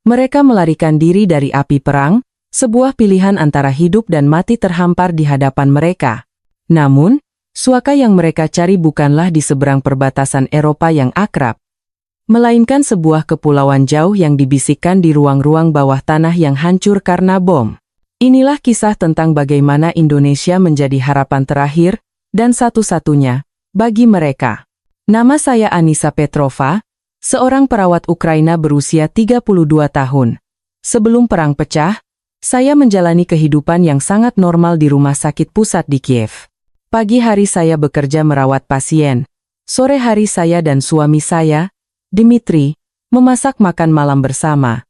Mereka melarikan diri dari api perang, sebuah pilihan antara hidup dan mati terhampar di hadapan mereka. Namun, suaka yang mereka cari bukanlah di seberang perbatasan Eropa yang akrab, melainkan sebuah kepulauan jauh yang dibisikkan di ruang-ruang bawah tanah yang hancur karena bom. Inilah kisah tentang bagaimana Indonesia menjadi harapan terakhir dan satu-satunya bagi mereka. Nama saya Anissa Petrova, seorang perawat Ukraina berusia 32 tahun. Sebelum perang pecah, saya menjalani kehidupan yang sangat normal di rumah sakit pusat di Kiev. Pagi hari saya bekerja merawat pasien. Sore hari saya dan suami saya, Dmitri, memasak makan malam bersama.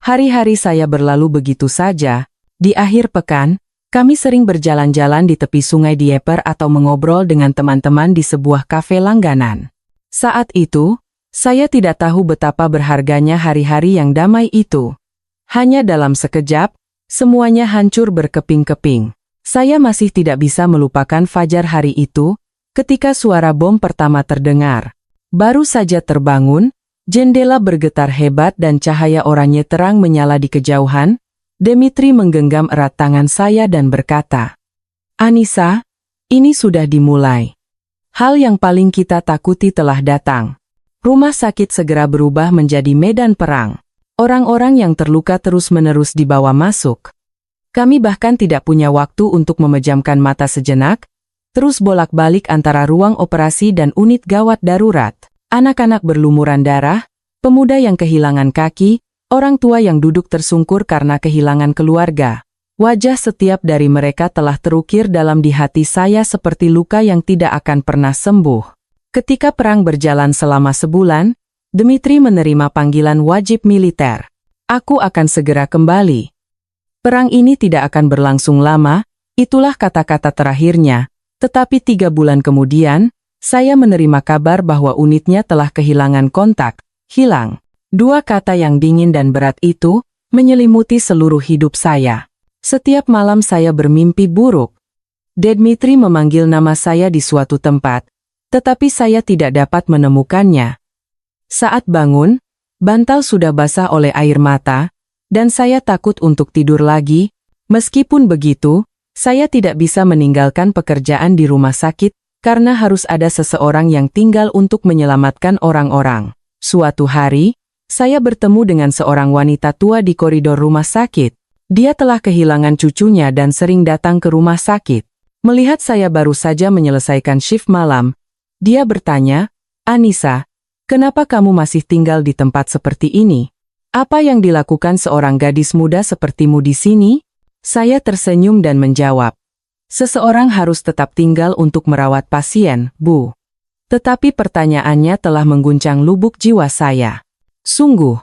Hari-hari saya berlalu begitu saja. Di akhir pekan, kami sering berjalan-jalan di tepi sungai Dnieper atau mengobrol dengan teman-teman di sebuah kafe langganan. Saat itu, saya tidak tahu betapa berharganya hari-hari yang damai itu. Hanya dalam sekejap, semuanya hancur berkeping-keping. Saya masih tidak bisa melupakan fajar hari itu, ketika suara bom pertama terdengar. Baru saja terbangun, jendela bergetar hebat dan cahaya oranye terang menyala di kejauhan. Dmitri menggenggam erat tangan saya dan berkata, "Anissa, ini sudah dimulai. Hal yang paling kita takuti telah datang." Rumah sakit segera berubah menjadi medan perang. Orang-orang yang terluka terus-menerus dibawa masuk. Kami bahkan tidak punya waktu untuk memejamkan mata sejenak, terus bolak-balik antara ruang operasi dan unit gawat darurat. Anak-anak berlumuran darah, pemuda yang kehilangan kaki, orang tua yang duduk tersungkur karena kehilangan keluarga. Wajah setiap dari mereka telah terukir dalam di hati saya seperti luka yang tidak akan pernah sembuh. Ketika perang berjalan selama sebulan, Dmitri menerima panggilan wajib militer. "Aku akan segera kembali. Perang ini tidak akan berlangsung lama," itulah kata-kata terakhirnya. Tetapi 3 bulan kemudian, saya menerima kabar bahwa unitnya telah kehilangan kontak, hilang. 2 kata yang dingin dan berat itu menyelimuti seluruh hidup saya. Setiap malam saya bermimpi buruk. Dmitri memanggil nama saya di suatu tempat, tetapi saya tidak dapat menemukannya. Saat bangun, bantal sudah basah oleh air mata, dan saya takut untuk tidur lagi. Meskipun begitu, saya tidak bisa meninggalkan pekerjaan di rumah sakit, karena harus ada seseorang yang tinggal untuk menyelamatkan orang-orang. Suatu hari, saya bertemu dengan seorang wanita tua di koridor rumah sakit. Dia telah kehilangan cucunya dan sering datang ke rumah sakit. Melihat saya baru saja menyelesaikan shift malam, dia bertanya, "Anissa, kenapa kamu masih tinggal di tempat seperti ini? Apa yang dilakukan seorang gadis muda sepertimu di sini?" Saya tersenyum dan menjawab, "Seseorang harus tetap tinggal untuk merawat pasien, Bu." Tetapi pertanyaannya telah mengguncang lubuk jiwa saya. Sungguh,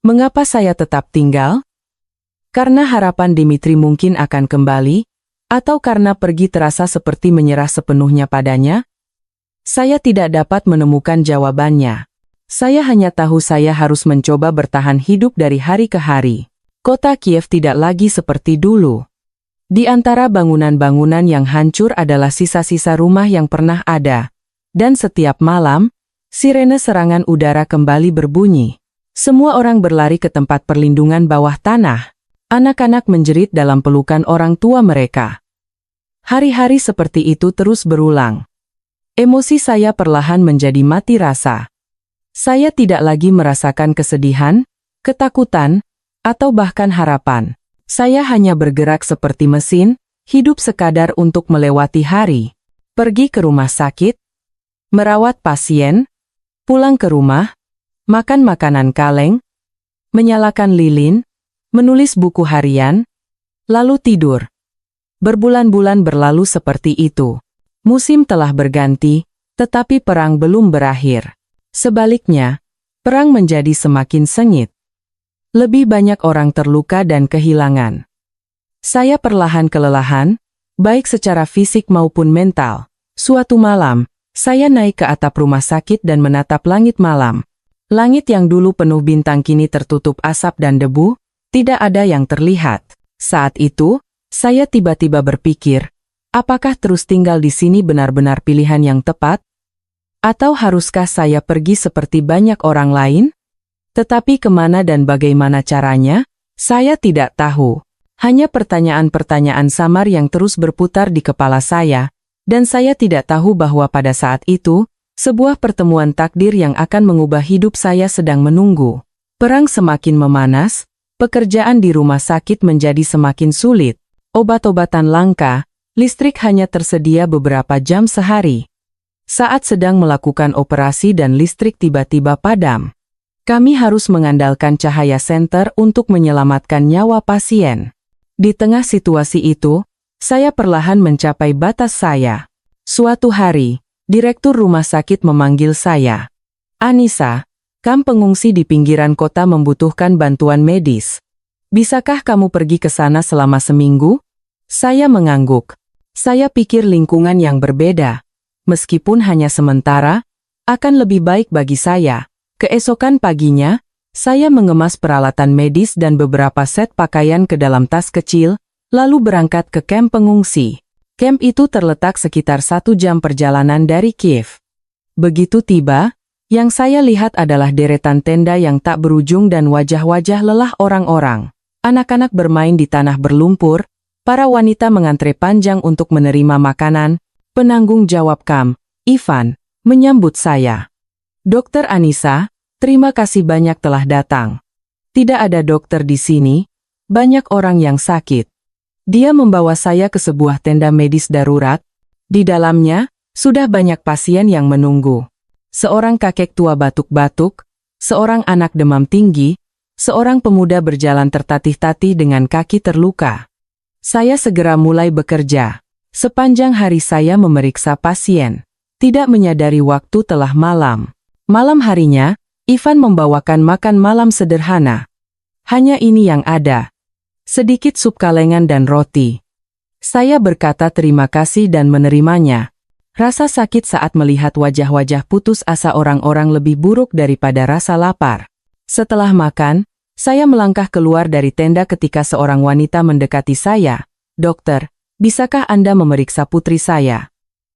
mengapa saya tetap tinggal? Karena harapan Dmitri mungkin akan kembali, atau karena pergi terasa seperti menyerah sepenuhnya padanya? Saya tidak dapat menemukan jawabannya. Saya hanya tahu saya harus mencoba bertahan hidup dari hari ke hari. Kota Kiev tidak lagi seperti dulu. Di antara bangunan-bangunan yang hancur adalah sisa-sisa rumah yang pernah ada. Dan setiap malam, sirene serangan udara kembali berbunyi. Semua orang berlari ke tempat perlindungan bawah tanah. Anak-anak menjerit dalam pelukan orang tua mereka. Hari-hari seperti itu terus berulang. Emosi saya perlahan menjadi mati rasa. Saya tidak lagi merasakan kesedihan, ketakutan, atau bahkan harapan. Saya hanya bergerak seperti mesin, hidup sekadar untuk melewati hari. Pergi ke rumah sakit, merawat pasien, pulang ke rumah, makan makanan kaleng, menyalakan lilin, menulis buku harian, lalu tidur. Berbulan-bulan berlalu seperti itu. Musim telah berganti, tetapi perang belum berakhir. Sebaliknya, perang menjadi semakin sengit. Lebih banyak orang terluka dan kehilangan. Saya perlahan kelelahan, baik secara fisik maupun mental. Suatu malam, saya naik ke atap rumah sakit dan menatap langit malam. Langit yang dulu penuh bintang kini tertutup asap dan debu, tidak ada yang terlihat. Saat itu, saya tiba-tiba berpikir, apakah terus tinggal di sini benar-benar pilihan yang tepat? Atau haruskah saya pergi seperti banyak orang lain? Tetapi kemana dan bagaimana caranya? Saya tidak tahu. Hanya pertanyaan-pertanyaan samar yang terus berputar di kepala saya, dan saya tidak tahu bahwa pada saat itu, sebuah pertemuan takdir yang akan mengubah hidup saya sedang menunggu. Perang semakin memanas, pekerjaan di rumah sakit menjadi semakin sulit, obat-obatan langka, listrik hanya tersedia beberapa jam sehari. Saat sedang melakukan operasi dan listrik tiba-tiba padam. Kami harus mengandalkan cahaya senter untuk menyelamatkan nyawa pasien. Di tengah situasi itu, saya perlahan mencapai batas saya. Suatu hari, direktur rumah sakit memanggil saya. "Anissa, kamp pengungsi di pinggiran kota membutuhkan bantuan medis. Bisakah kamu pergi ke sana selama seminggu?" Saya mengangguk. Saya pikir lingkungan yang berbeda, meskipun hanya sementara, akan lebih baik bagi saya. Keesokan paginya, saya mengemas peralatan medis dan beberapa set pakaian ke dalam tas kecil, lalu berangkat ke kamp pengungsi. Kamp itu terletak sekitar 1 jam perjalanan dari Kiev. Begitu tiba, yang saya lihat adalah deretan tenda yang tak berujung dan wajah-wajah lelah orang-orang. Anak-anak bermain di tanah berlumpur, para wanita mengantre panjang untuk menerima makanan. Penanggung jawab kamp, Ivan, menyambut saya. "Dokter Anissa, terima kasih banyak telah datang. Tidak ada dokter di sini, banyak orang yang sakit." Dia membawa saya ke sebuah tenda medis darurat. Di dalamnya, sudah banyak pasien yang menunggu. Seorang kakek tua batuk-batuk, seorang anak demam tinggi, seorang pemuda berjalan tertatih-tatih dengan kaki terluka. Saya segera mulai bekerja. Sepanjang hari saya memeriksa pasien, tidak menyadari waktu telah malam. Malam harinya, Ivan membawakan makan malam sederhana. Hanya ini yang ada. Sedikit sup kalengan dan roti. Saya berkata terima kasih dan menerimanya. Rasa sakit saat melihat wajah-wajah putus asa orang-orang lebih buruk daripada rasa lapar. Setelah makan, saya melangkah keluar dari tenda ketika seorang wanita mendekati saya. "Dokter, bisakah Anda memeriksa putri saya?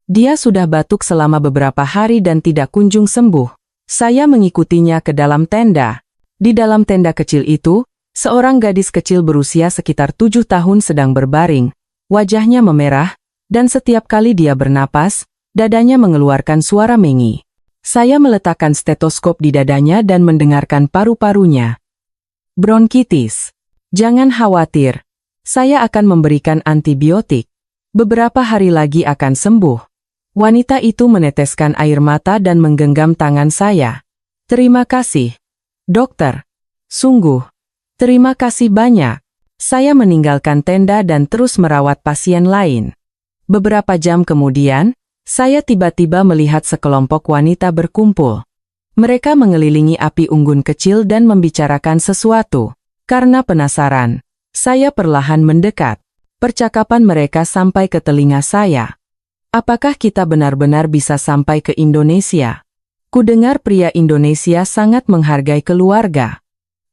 Dia sudah batuk selama beberapa hari dan tidak kunjung sembuh." Saya mengikutinya ke dalam tenda. Di dalam tenda kecil itu, seorang gadis kecil berusia sekitar 7 tahun sedang berbaring. Wajahnya memerah, dan setiap kali dia bernapas, dadanya mengeluarkan suara mengi. Saya meletakkan stetoskop di dadanya dan mendengarkan paru-parunya. "Bronkitis. Jangan khawatir. Saya akan memberikan antibiotik. Beberapa hari lagi akan sembuh." Wanita itu meneteskan air mata dan menggenggam tangan saya. "Terima kasih, dokter. Sungguh, terima kasih banyak." Saya meninggalkan tenda dan terus merawat pasien lain. Beberapa jam kemudian, saya tiba-tiba melihat sekelompok wanita berkumpul. Mereka mengelilingi api unggun kecil dan membicarakan sesuatu. Karena penasaran, saya perlahan mendekat. Percakapan mereka sampai ke telinga saya. "Apakah kita benar-benar bisa sampai ke Indonesia? Kudengar pria Indonesia sangat menghargai keluarga.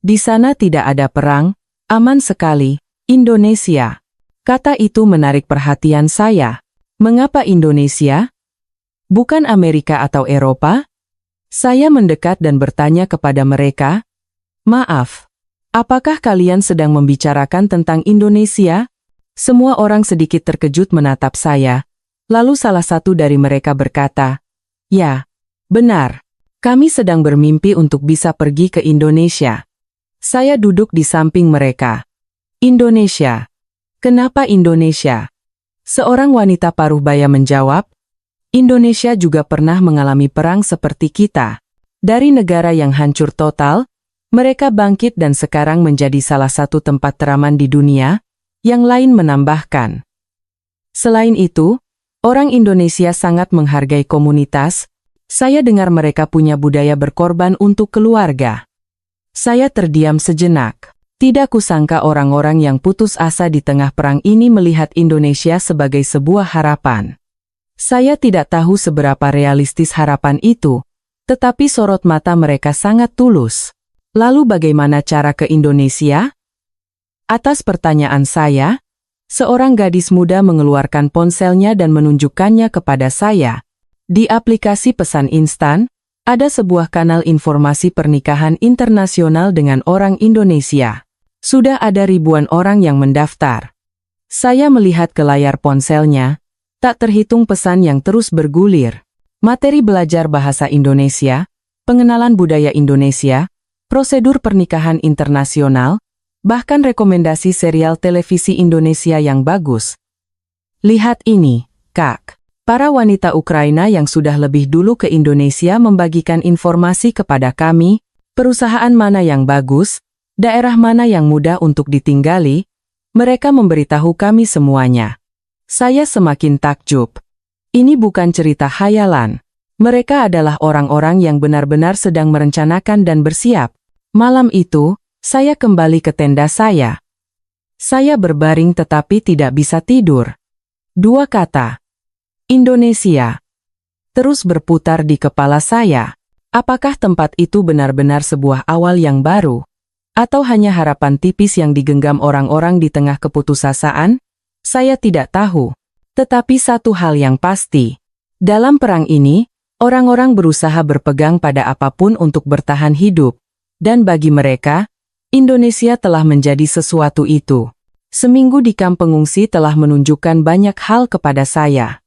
Di sana tidak ada perang, aman sekali, Indonesia." Kata itu menarik perhatian saya. Mengapa Indonesia? Bukan Amerika atau Eropa? Saya mendekat dan bertanya kepada mereka, "Maaf, apakah kalian sedang membicarakan tentang Indonesia?" Semua orang sedikit terkejut menatap saya. Lalu salah satu dari mereka berkata, "Ya, benar. Kami sedang bermimpi untuk bisa pergi ke Indonesia." Saya duduk di samping mereka. "Indonesia. Kenapa Indonesia?" Seorang wanita paruh baya menjawab, "Indonesia juga pernah mengalami perang seperti kita. Dari negara yang hancur total, mereka bangkit dan sekarang menjadi salah satu tempat teraman di dunia." Yang lain menambahkan, "Selain itu, orang Indonesia sangat menghargai komunitas. Saya dengar mereka punya budaya berkorban untuk keluarga." Saya terdiam sejenak. Tidak kusangka orang-orang yang putus asa di tengah perang ini melihat Indonesia sebagai sebuah harapan. Saya tidak tahu seberapa realistis harapan itu, tetapi sorot mata mereka sangat tulus. "Lalu bagaimana cara ke Indonesia?" Atas pertanyaan saya, seorang gadis muda mengeluarkan ponselnya dan menunjukkannya kepada saya. Di aplikasi pesan instan, Ada sebuah kanal informasi pernikahan internasional dengan orang Indonesia. Sudah ada ribuan orang yang mendaftar. Saya melihat ke layar ponselnya, tak terhitung pesan yang terus bergulir. Materi belajar bahasa Indonesia, pengenalan budaya Indonesia, prosedur pernikahan internasional, bahkan rekomendasi serial televisi Indonesia yang bagus. Lihat ini, Kak. Para wanita Ukraina yang sudah lebih dulu ke Indonesia membagikan informasi kepada kami, perusahaan mana yang bagus, daerah mana yang mudah untuk ditinggali, mereka memberitahu kami semuanya. Saya semakin takjub. Ini bukan cerita khayalan. Mereka adalah orang-orang yang benar-benar sedang merencanakan dan bersiap. Malam itu, saya kembali ke tenda saya. Saya berbaring tetapi tidak bisa tidur. Dua kata. Indonesia. Terus berputar di kepala saya. Apakah tempat itu benar-benar sebuah awal yang baru? Atau hanya harapan tipis yang digenggam orang-orang di tengah keputusasaan? Saya tidak tahu. Tetapi satu hal yang pasti. Dalam perang ini, orang-orang berusaha berpegang pada apapun untuk bertahan hidup. Dan bagi mereka, Indonesia telah menjadi sesuatu itu. Seminggu di kamp pengungsi telah menunjukkan banyak hal kepada saya.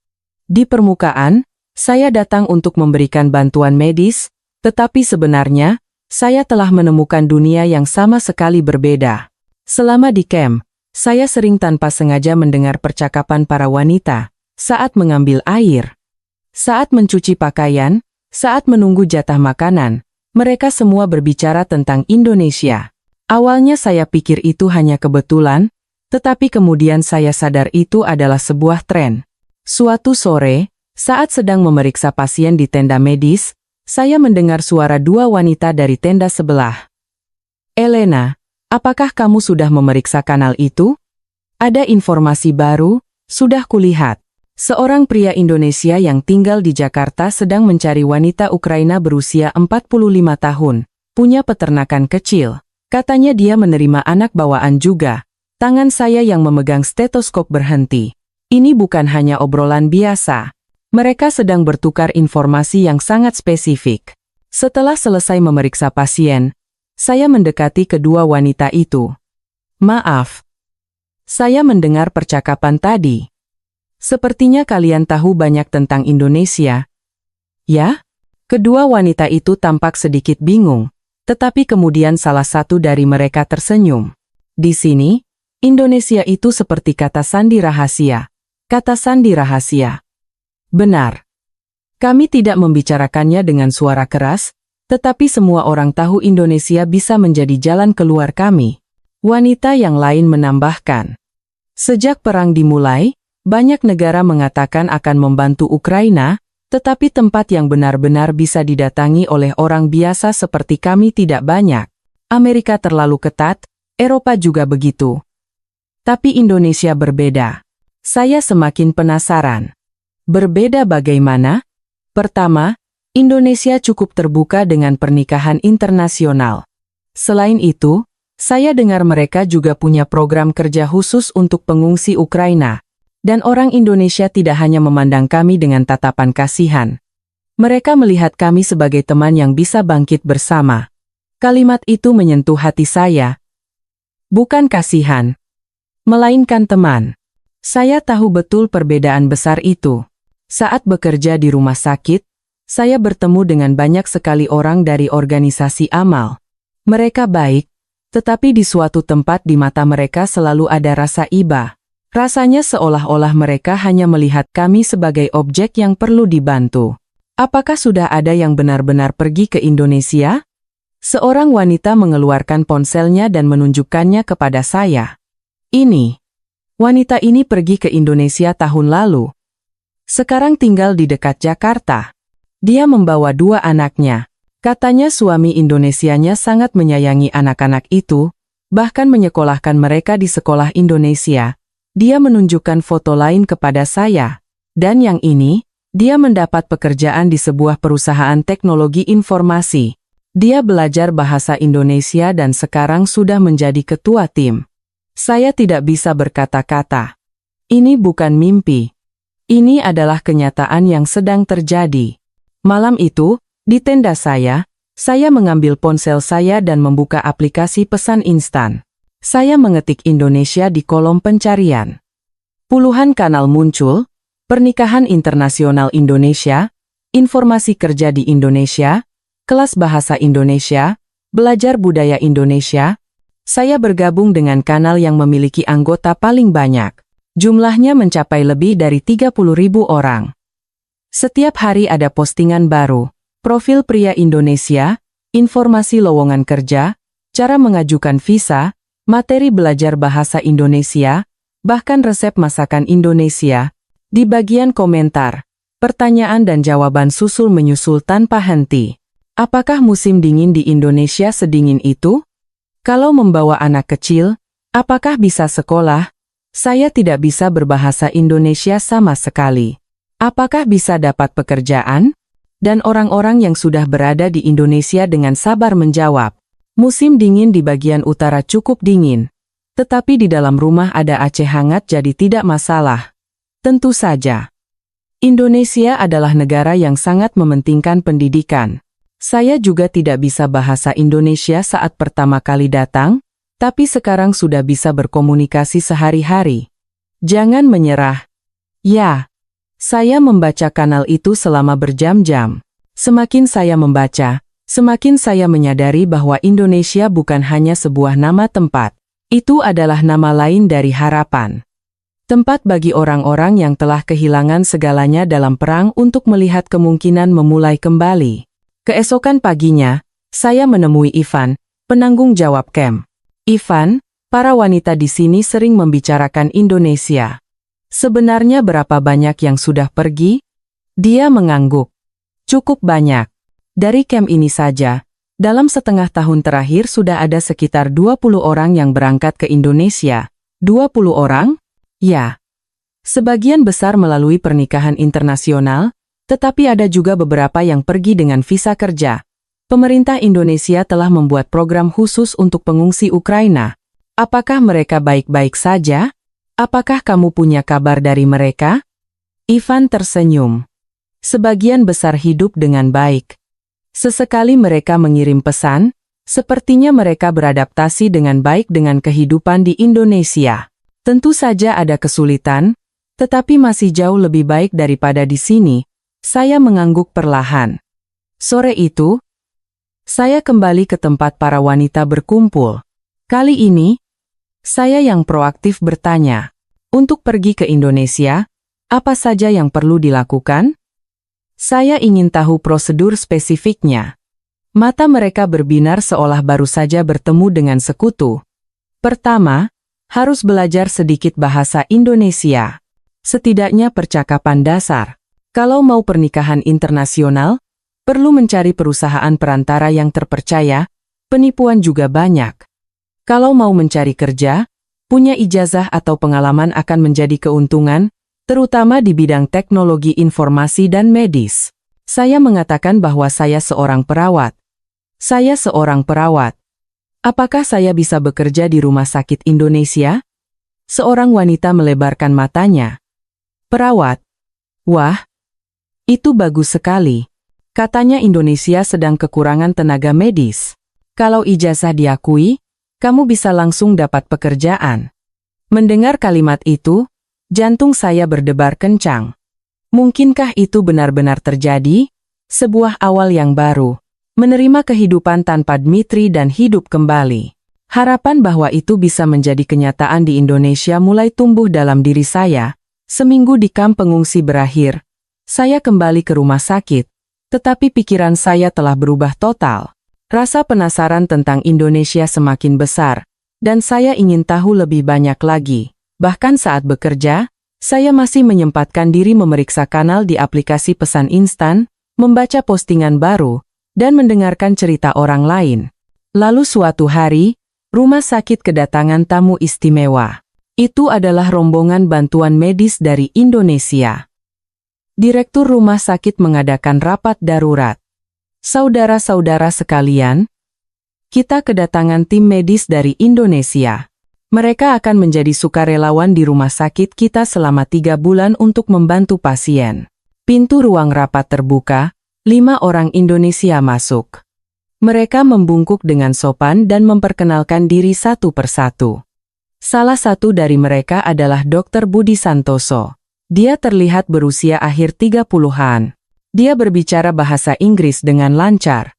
Di permukaan, saya datang untuk memberikan bantuan medis, tetapi sebenarnya, saya telah menemukan dunia yang sama sekali berbeda. Selama di camp, saya sering tanpa sengaja mendengar percakapan para wanita, saat mengambil air, saat mencuci pakaian, saat menunggu jatah makanan, mereka semua berbicara tentang Indonesia. Awalnya saya pikir itu hanya kebetulan, tetapi kemudian saya sadar itu adalah sebuah tren. Suatu sore, saat sedang memeriksa pasien di tenda medis, saya mendengar suara dua wanita dari tenda sebelah. Elena, apakah kamu sudah memeriksa kanal itu? Ada informasi baru, sudah kulihat. Seorang pria Indonesia yang tinggal di Jakarta sedang mencari wanita Ukraina berusia 45 tahun, punya peternakan kecil. Katanya dia menerima anak bawaan juga. Tangan saya yang memegang stetoskop berhenti. Ini bukan hanya obrolan biasa. Mereka sedang bertukar informasi yang sangat spesifik. Setelah selesai memeriksa pasien, saya mendekati kedua wanita itu. Maaf. Saya mendengar percakapan tadi. Sepertinya kalian tahu banyak tentang Indonesia. Ya? Kedua wanita itu tampak sedikit bingung, tetapi kemudian salah satu dari mereka tersenyum. Di sini, Indonesia itu seperti kata sandi rahasia. Kata sandi rahasia. Benar. Kami tidak membicarakannya dengan suara keras, tetapi semua orang tahu Indonesia bisa menjadi jalan keluar kami. Wanita yang lain menambahkan. Sejak perang dimulai, banyak negara mengatakan akan membantu Ukraina, tetapi tempat yang benar-benar bisa didatangi oleh orang biasa seperti kami tidak banyak. Amerika terlalu ketat, Eropa juga begitu. Tapi Indonesia berbeda. Saya semakin penasaran. Berbeda bagaimana? Pertama, Indonesia cukup terbuka dengan pernikahan internasional. Selain itu, saya dengar mereka juga punya program kerja khusus untuk pengungsi Ukraina. Dan orang Indonesia tidak hanya memandang kami dengan tatapan kasihan. Mereka melihat kami sebagai teman yang bisa bangkit bersama. Kalimat itu menyentuh hati saya. Bukan kasihan, melainkan teman. Saya tahu betul perbedaan besar itu. Saat bekerja di rumah sakit, saya bertemu dengan banyak sekali orang dari organisasi amal. Mereka baik, tetapi di suatu tempat di mata mereka selalu ada rasa iba. Rasanya seolah-olah mereka hanya melihat kami sebagai objek yang perlu dibantu. Apakah sudah ada yang benar-benar pergi ke Indonesia? Seorang wanita mengeluarkan ponselnya dan menunjukkannya kepada saya. Ini. Wanita ini pergi ke Indonesia tahun lalu. Sekarang tinggal di dekat Jakarta. Dia membawa dua anaknya. Katanya suami Indonesianya sangat menyayangi anak-anak itu, bahkan menyekolahkan mereka di sekolah Indonesia. Dia menunjukkan foto lain kepada saya. Dan yang ini, dia mendapat pekerjaan di sebuah perusahaan teknologi informasi. Dia belajar bahasa Indonesia dan sekarang sudah menjadi ketua tim. Saya tidak bisa berkata-kata. Ini bukan mimpi. Ini adalah kenyataan yang sedang terjadi. Malam itu, Di tenda saya mengambil ponsel saya dan membuka aplikasi pesan instan. Saya mengetik Indonesia di kolom pencarian. Puluhan kanal muncul, pernikahan internasional Indonesia, informasi kerja di Indonesia, kelas bahasa Indonesia, belajar budaya Indonesia. Saya bergabung dengan kanal yang memiliki anggota paling banyak. Jumlahnya mencapai lebih dari 30.000 orang. Setiap hari ada postingan baru, profil pria Indonesia, informasi lowongan kerja, cara mengajukan visa, materi belajar bahasa Indonesia, bahkan resep masakan Indonesia. Di bagian komentar, pertanyaan dan jawaban susul-menyusul tanpa henti. Apakah musim dingin di Indonesia sedingin itu? Kalau membawa anak kecil, apakah bisa sekolah? Saya tidak bisa berbahasa Indonesia sama sekali. Apakah bisa dapat pekerjaan? Dan orang-orang yang sudah berada di Indonesia dengan sabar menjawab, musim dingin di bagian utara cukup dingin. Tetapi di dalam rumah ada AC hangat jadi tidak masalah. Tentu saja. Indonesia adalah negara yang sangat mementingkan pendidikan. Saya juga tidak bisa bahasa Indonesia saat pertama kali datang, tapi sekarang sudah bisa berkomunikasi sehari-hari. Jangan menyerah. Ya, saya membaca kanal itu selama berjam-jam. Semakin saya membaca, semakin saya menyadari bahwa Indonesia bukan hanya sebuah nama tempat. Itu adalah nama lain dari harapan. Tempat bagi orang-orang yang telah kehilangan segalanya dalam perang untuk melihat kemungkinan memulai kembali. Keesokan paginya, saya menemui Ivan, penanggung jawab camp. Ivan, para wanita di sini sering membicarakan Indonesia. Sebenarnya berapa banyak yang sudah pergi? Dia mengangguk. Cukup banyak. Dari camp ini saja, dalam setengah tahun terakhir sudah ada sekitar 20 orang yang berangkat ke Indonesia. 20 orang? Ya. Sebagian besar melalui pernikahan internasional, tetapi ada juga beberapa yang pergi dengan visa kerja. Pemerintah Indonesia telah membuat program khusus untuk pengungsi Ukraina. Apakah mereka baik-baik saja? Apakah kamu punya kabar dari mereka? Ivan tersenyum. Sebagian besar hidup dengan baik. Sesekali mereka mengirim pesan, sepertinya mereka beradaptasi dengan baik dengan kehidupan di Indonesia. Tentu saja ada kesulitan, tetapi masih jauh lebih baik daripada di sini. Saya mengangguk perlahan. Sore itu, saya kembali ke tempat para wanita berkumpul. Kali ini, saya yang proaktif bertanya, untuk pergi ke Indonesia, apa saja yang perlu dilakukan? Saya ingin tahu prosedur spesifiknya. Mata mereka berbinar seolah baru saja bertemu dengan sekutu. Pertama, harus belajar sedikit bahasa Indonesia. Setidaknya percakapan dasar. Kalau mau pernikahan internasional, perlu mencari perusahaan perantara yang terpercaya, penipuan juga banyak. Kalau mau mencari kerja, punya ijazah atau pengalaman akan menjadi keuntungan, terutama di bidang teknologi informasi dan medis. Saya mengatakan bahwa saya seorang perawat. Saya seorang perawat. Apakah saya bisa bekerja di rumah sakit Indonesia? Seorang wanita melebarkan matanya. Perawat? Wah, itu bagus sekali. Katanya Indonesia sedang kekurangan tenaga medis. Kalau ijazah diakui, kamu bisa langsung dapat pekerjaan. Mendengar kalimat itu, jantung saya berdebar kencang. Mungkinkah itu benar-benar terjadi? Sebuah awal yang baru. Menerima kehidupan tanpa Dmitri dan hidup kembali. Harapan bahwa itu bisa menjadi kenyataan di Indonesia mulai tumbuh dalam diri saya. Seminggu di kamp pengungsi berakhir, saya kembali ke rumah sakit. Tetapi pikiran saya telah berubah total. Rasa penasaran tentang Indonesia semakin besar, dan saya ingin tahu lebih banyak lagi. Bahkan saat bekerja, saya masih menyempatkan diri memeriksa kanal di aplikasi pesan instan, membaca postingan baru, dan mendengarkan cerita orang lain. Lalu suatu hari, rumah sakit kedatangan tamu istimewa. Itu adalah rombongan bantuan medis dari Indonesia. Direktur rumah sakit mengadakan rapat darurat. Saudara-saudara sekalian, kita kedatangan tim medis dari Indonesia. Mereka akan menjadi sukarelawan di rumah sakit kita selama 3 bulan untuk membantu pasien. Pintu ruang rapat terbuka, 5 orang Indonesia masuk. Mereka membungkuk dengan sopan dan memperkenalkan diri satu persatu. Salah satu dari mereka adalah Dr. Budi Santoso. Dia terlihat berusia akhir 30-an. Dia berbicara bahasa Inggris dengan lancar.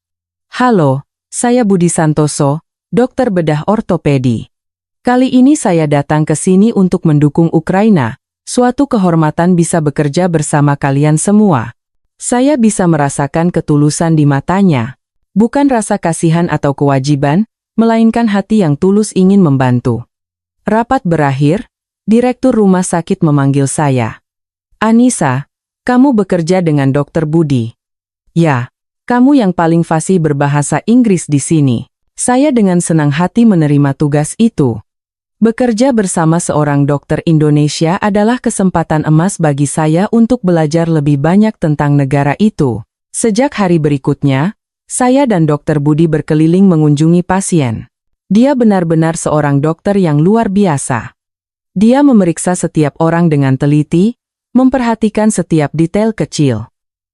Halo, saya Budi Santoso, dokter bedah ortopedi. Kali ini saya datang ke sini untuk mendukung Ukraina. Suatu kehormatan bisa bekerja bersama kalian semua. Saya bisa merasakan ketulusan di matanya. Bukan rasa kasihan atau kewajiban, melainkan hati yang tulus ingin membantu. Rapat berakhir, Direktur rumah sakit memanggil saya. Anissa, kamu bekerja dengan Dr. Budi. Ya, kamu yang paling fasih berbahasa Inggris di sini. Saya dengan senang hati menerima tugas itu. Bekerja bersama seorang dokter Indonesia adalah kesempatan emas bagi saya untuk belajar lebih banyak tentang negara itu. Sejak hari berikutnya, saya dan Dr. Budi berkeliling mengunjungi pasien. Dia benar-benar seorang dokter yang luar biasa. Dia memeriksa setiap orang dengan teliti, memperhatikan setiap detail kecil.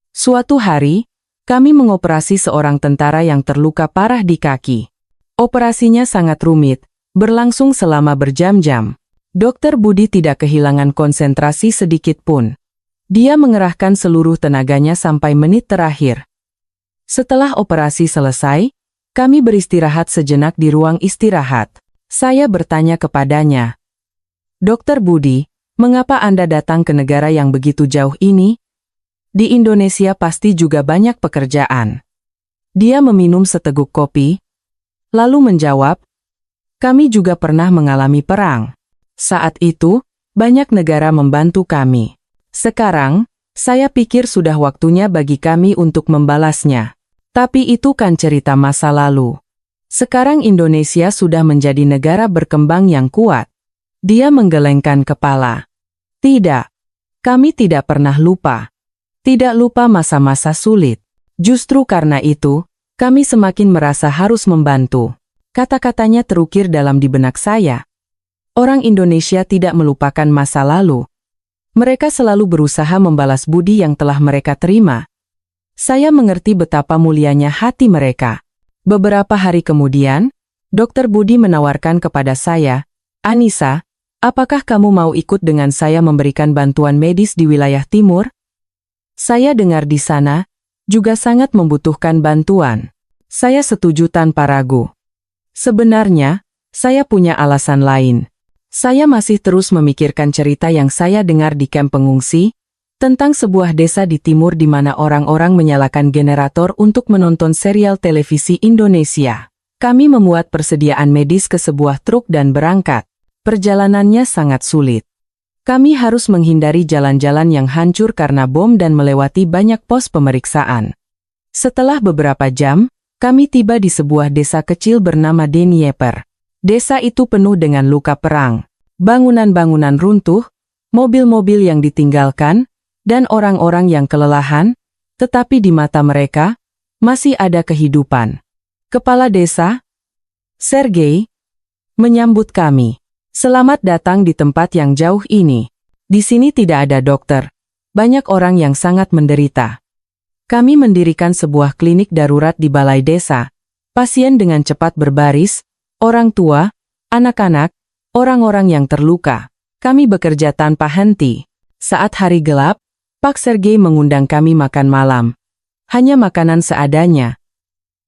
Suatu hari, kami mengoperasi seorang tentara yang terluka parah di kaki. Operasinya sangat rumit, berlangsung selama berjam-jam. Dr. Budi tidak kehilangan konsentrasi sedikit pun. Dia mengerahkan seluruh tenaganya sampai menit terakhir. Setelah operasi selesai, kami beristirahat sejenak di ruang istirahat. Saya bertanya kepadanya, Dr. Budi, mengapa Anda datang ke negara yang begitu jauh ini? Di Indonesia pasti juga banyak pekerjaan. Dia meminum seteguk kopi, lalu menjawab, kami juga pernah mengalami perang. Saat itu, banyak negara membantu kami. Sekarang, saya pikir sudah waktunya bagi kami untuk membalasnya. Tapi itu kan cerita masa lalu. Sekarang Indonesia sudah menjadi negara berkembang yang kuat. Dia menggelengkan kepala. Tidak, kami tidak pernah lupa. Tidak lupa masa-masa sulit. Justru karena itu, kami semakin merasa harus membantu. Kata-katanya terukir dalam di benak saya. Orang Indonesia tidak melupakan masa lalu. Mereka selalu berusaha membalas budi yang telah mereka terima. Saya mengerti betapa mulianya hati mereka. Beberapa hari kemudian, Dr. Budi menawarkan kepada saya, Anissa, apakah kamu mau ikut dengan saya memberikan bantuan medis di wilayah timur? Saya dengar di sana, juga sangat membutuhkan bantuan. Saya setuju tanpa ragu. Sebenarnya, saya punya alasan lain. Saya masih terus memikirkan cerita yang saya dengar di kamp pengungsi, tentang sebuah desa di timur di mana orang-orang menyalakan generator untuk menonton serial televisi Indonesia. Kami memuat persediaan medis ke sebuah truk dan berangkat. Perjalanannya sangat sulit. Kami harus menghindari jalan-jalan yang hancur karena bom dan melewati banyak pos pemeriksaan. Setelah beberapa jam, kami tiba di sebuah desa kecil bernama Dnieper. Desa itu penuh dengan luka perang, bangunan-bangunan runtuh, mobil-mobil yang ditinggalkan, dan orang-orang yang kelelahan, tetapi di mata mereka, masih ada kehidupan. Kepala desa, Sergei, menyambut kami. Selamat datang di tempat yang jauh ini. Di sini tidak ada dokter. Banyak orang yang sangat menderita. Kami mendirikan sebuah klinik darurat di balai desa. Pasien dengan cepat berbaris, orang tua, anak-anak, orang-orang yang terluka. Kami bekerja tanpa henti. Saat hari gelap, Pak Sergei mengundang kami makan malam. Hanya makanan seadanya.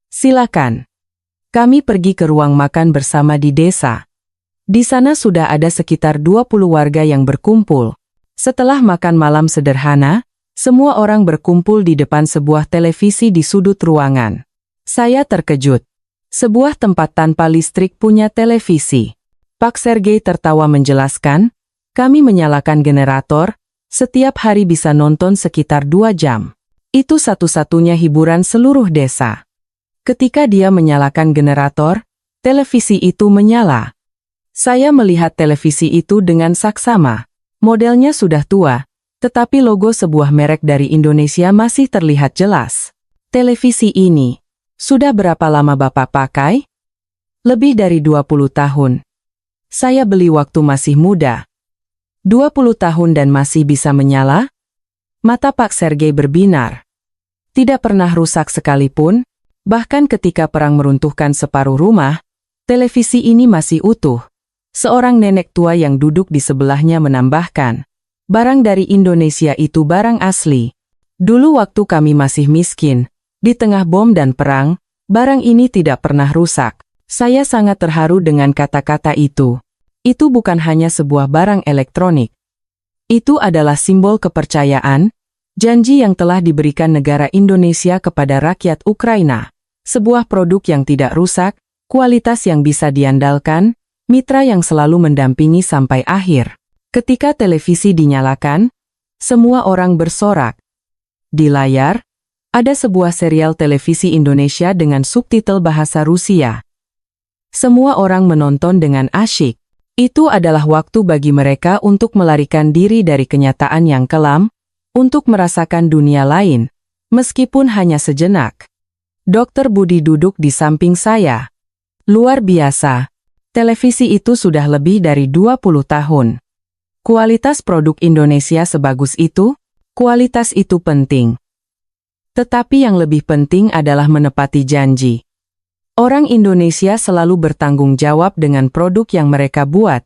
Silakan. Kami pergi ke ruang makan bersama di desa. Di sana sudah ada sekitar 20 warga yang berkumpul. Setelah makan malam sederhana, semua orang berkumpul di depan sebuah televisi di sudut ruangan. Saya terkejut. Sebuah tempat tanpa listrik punya televisi. Pak Sergei tertawa menjelaskan, kami menyalakan generator, setiap hari bisa nonton sekitar 2 jam. Itu satu-satunya hiburan seluruh desa. Ketika dia menyalakan generator, televisi itu menyala. Saya melihat televisi itu dengan saksama. Modelnya sudah tua, tetapi logo sebuah merek dari Indonesia masih terlihat jelas. Televisi ini, sudah berapa lama Bapak pakai? Lebih dari 20 tahun. Saya beli waktu masih muda. 20 tahun dan masih bisa menyala? Mata Pak Sergei berbinar. Tidak pernah rusak sekalipun, bahkan ketika perang meruntuhkan separuh rumah, televisi ini masih utuh. Seorang nenek tua yang duduk di sebelahnya menambahkan, barang dari Indonesia itu barang asli. Dulu waktu kami masih miskin, di tengah bom dan perang, barang ini tidak pernah rusak. Saya sangat terharu dengan kata-kata itu. Itu bukan hanya sebuah barang elektronik. Itu adalah simbol kepercayaan, janji yang telah diberikan negara Indonesia kepada rakyat Ukraina. Sebuah produk yang tidak rusak, kualitas yang bisa diandalkan, mitra yang selalu mendampingi sampai akhir. Ketika televisi dinyalakan, semua orang bersorak. Di layar, ada sebuah serial televisi Indonesia dengan subtitle bahasa Rusia. Semua orang menonton dengan asyik. Itu adalah waktu bagi mereka untuk melarikan diri dari kenyataan yang kelam, untuk merasakan dunia lain, meskipun hanya sejenak. Dr. Budi duduk di samping saya. Luar biasa. Televisi itu sudah lebih dari 20 tahun. Kualitas produk Indonesia sebagus itu, kualitas itu penting. Tetapi yang lebih penting adalah menepati janji. Orang Indonesia selalu bertanggung jawab dengan produk yang mereka buat.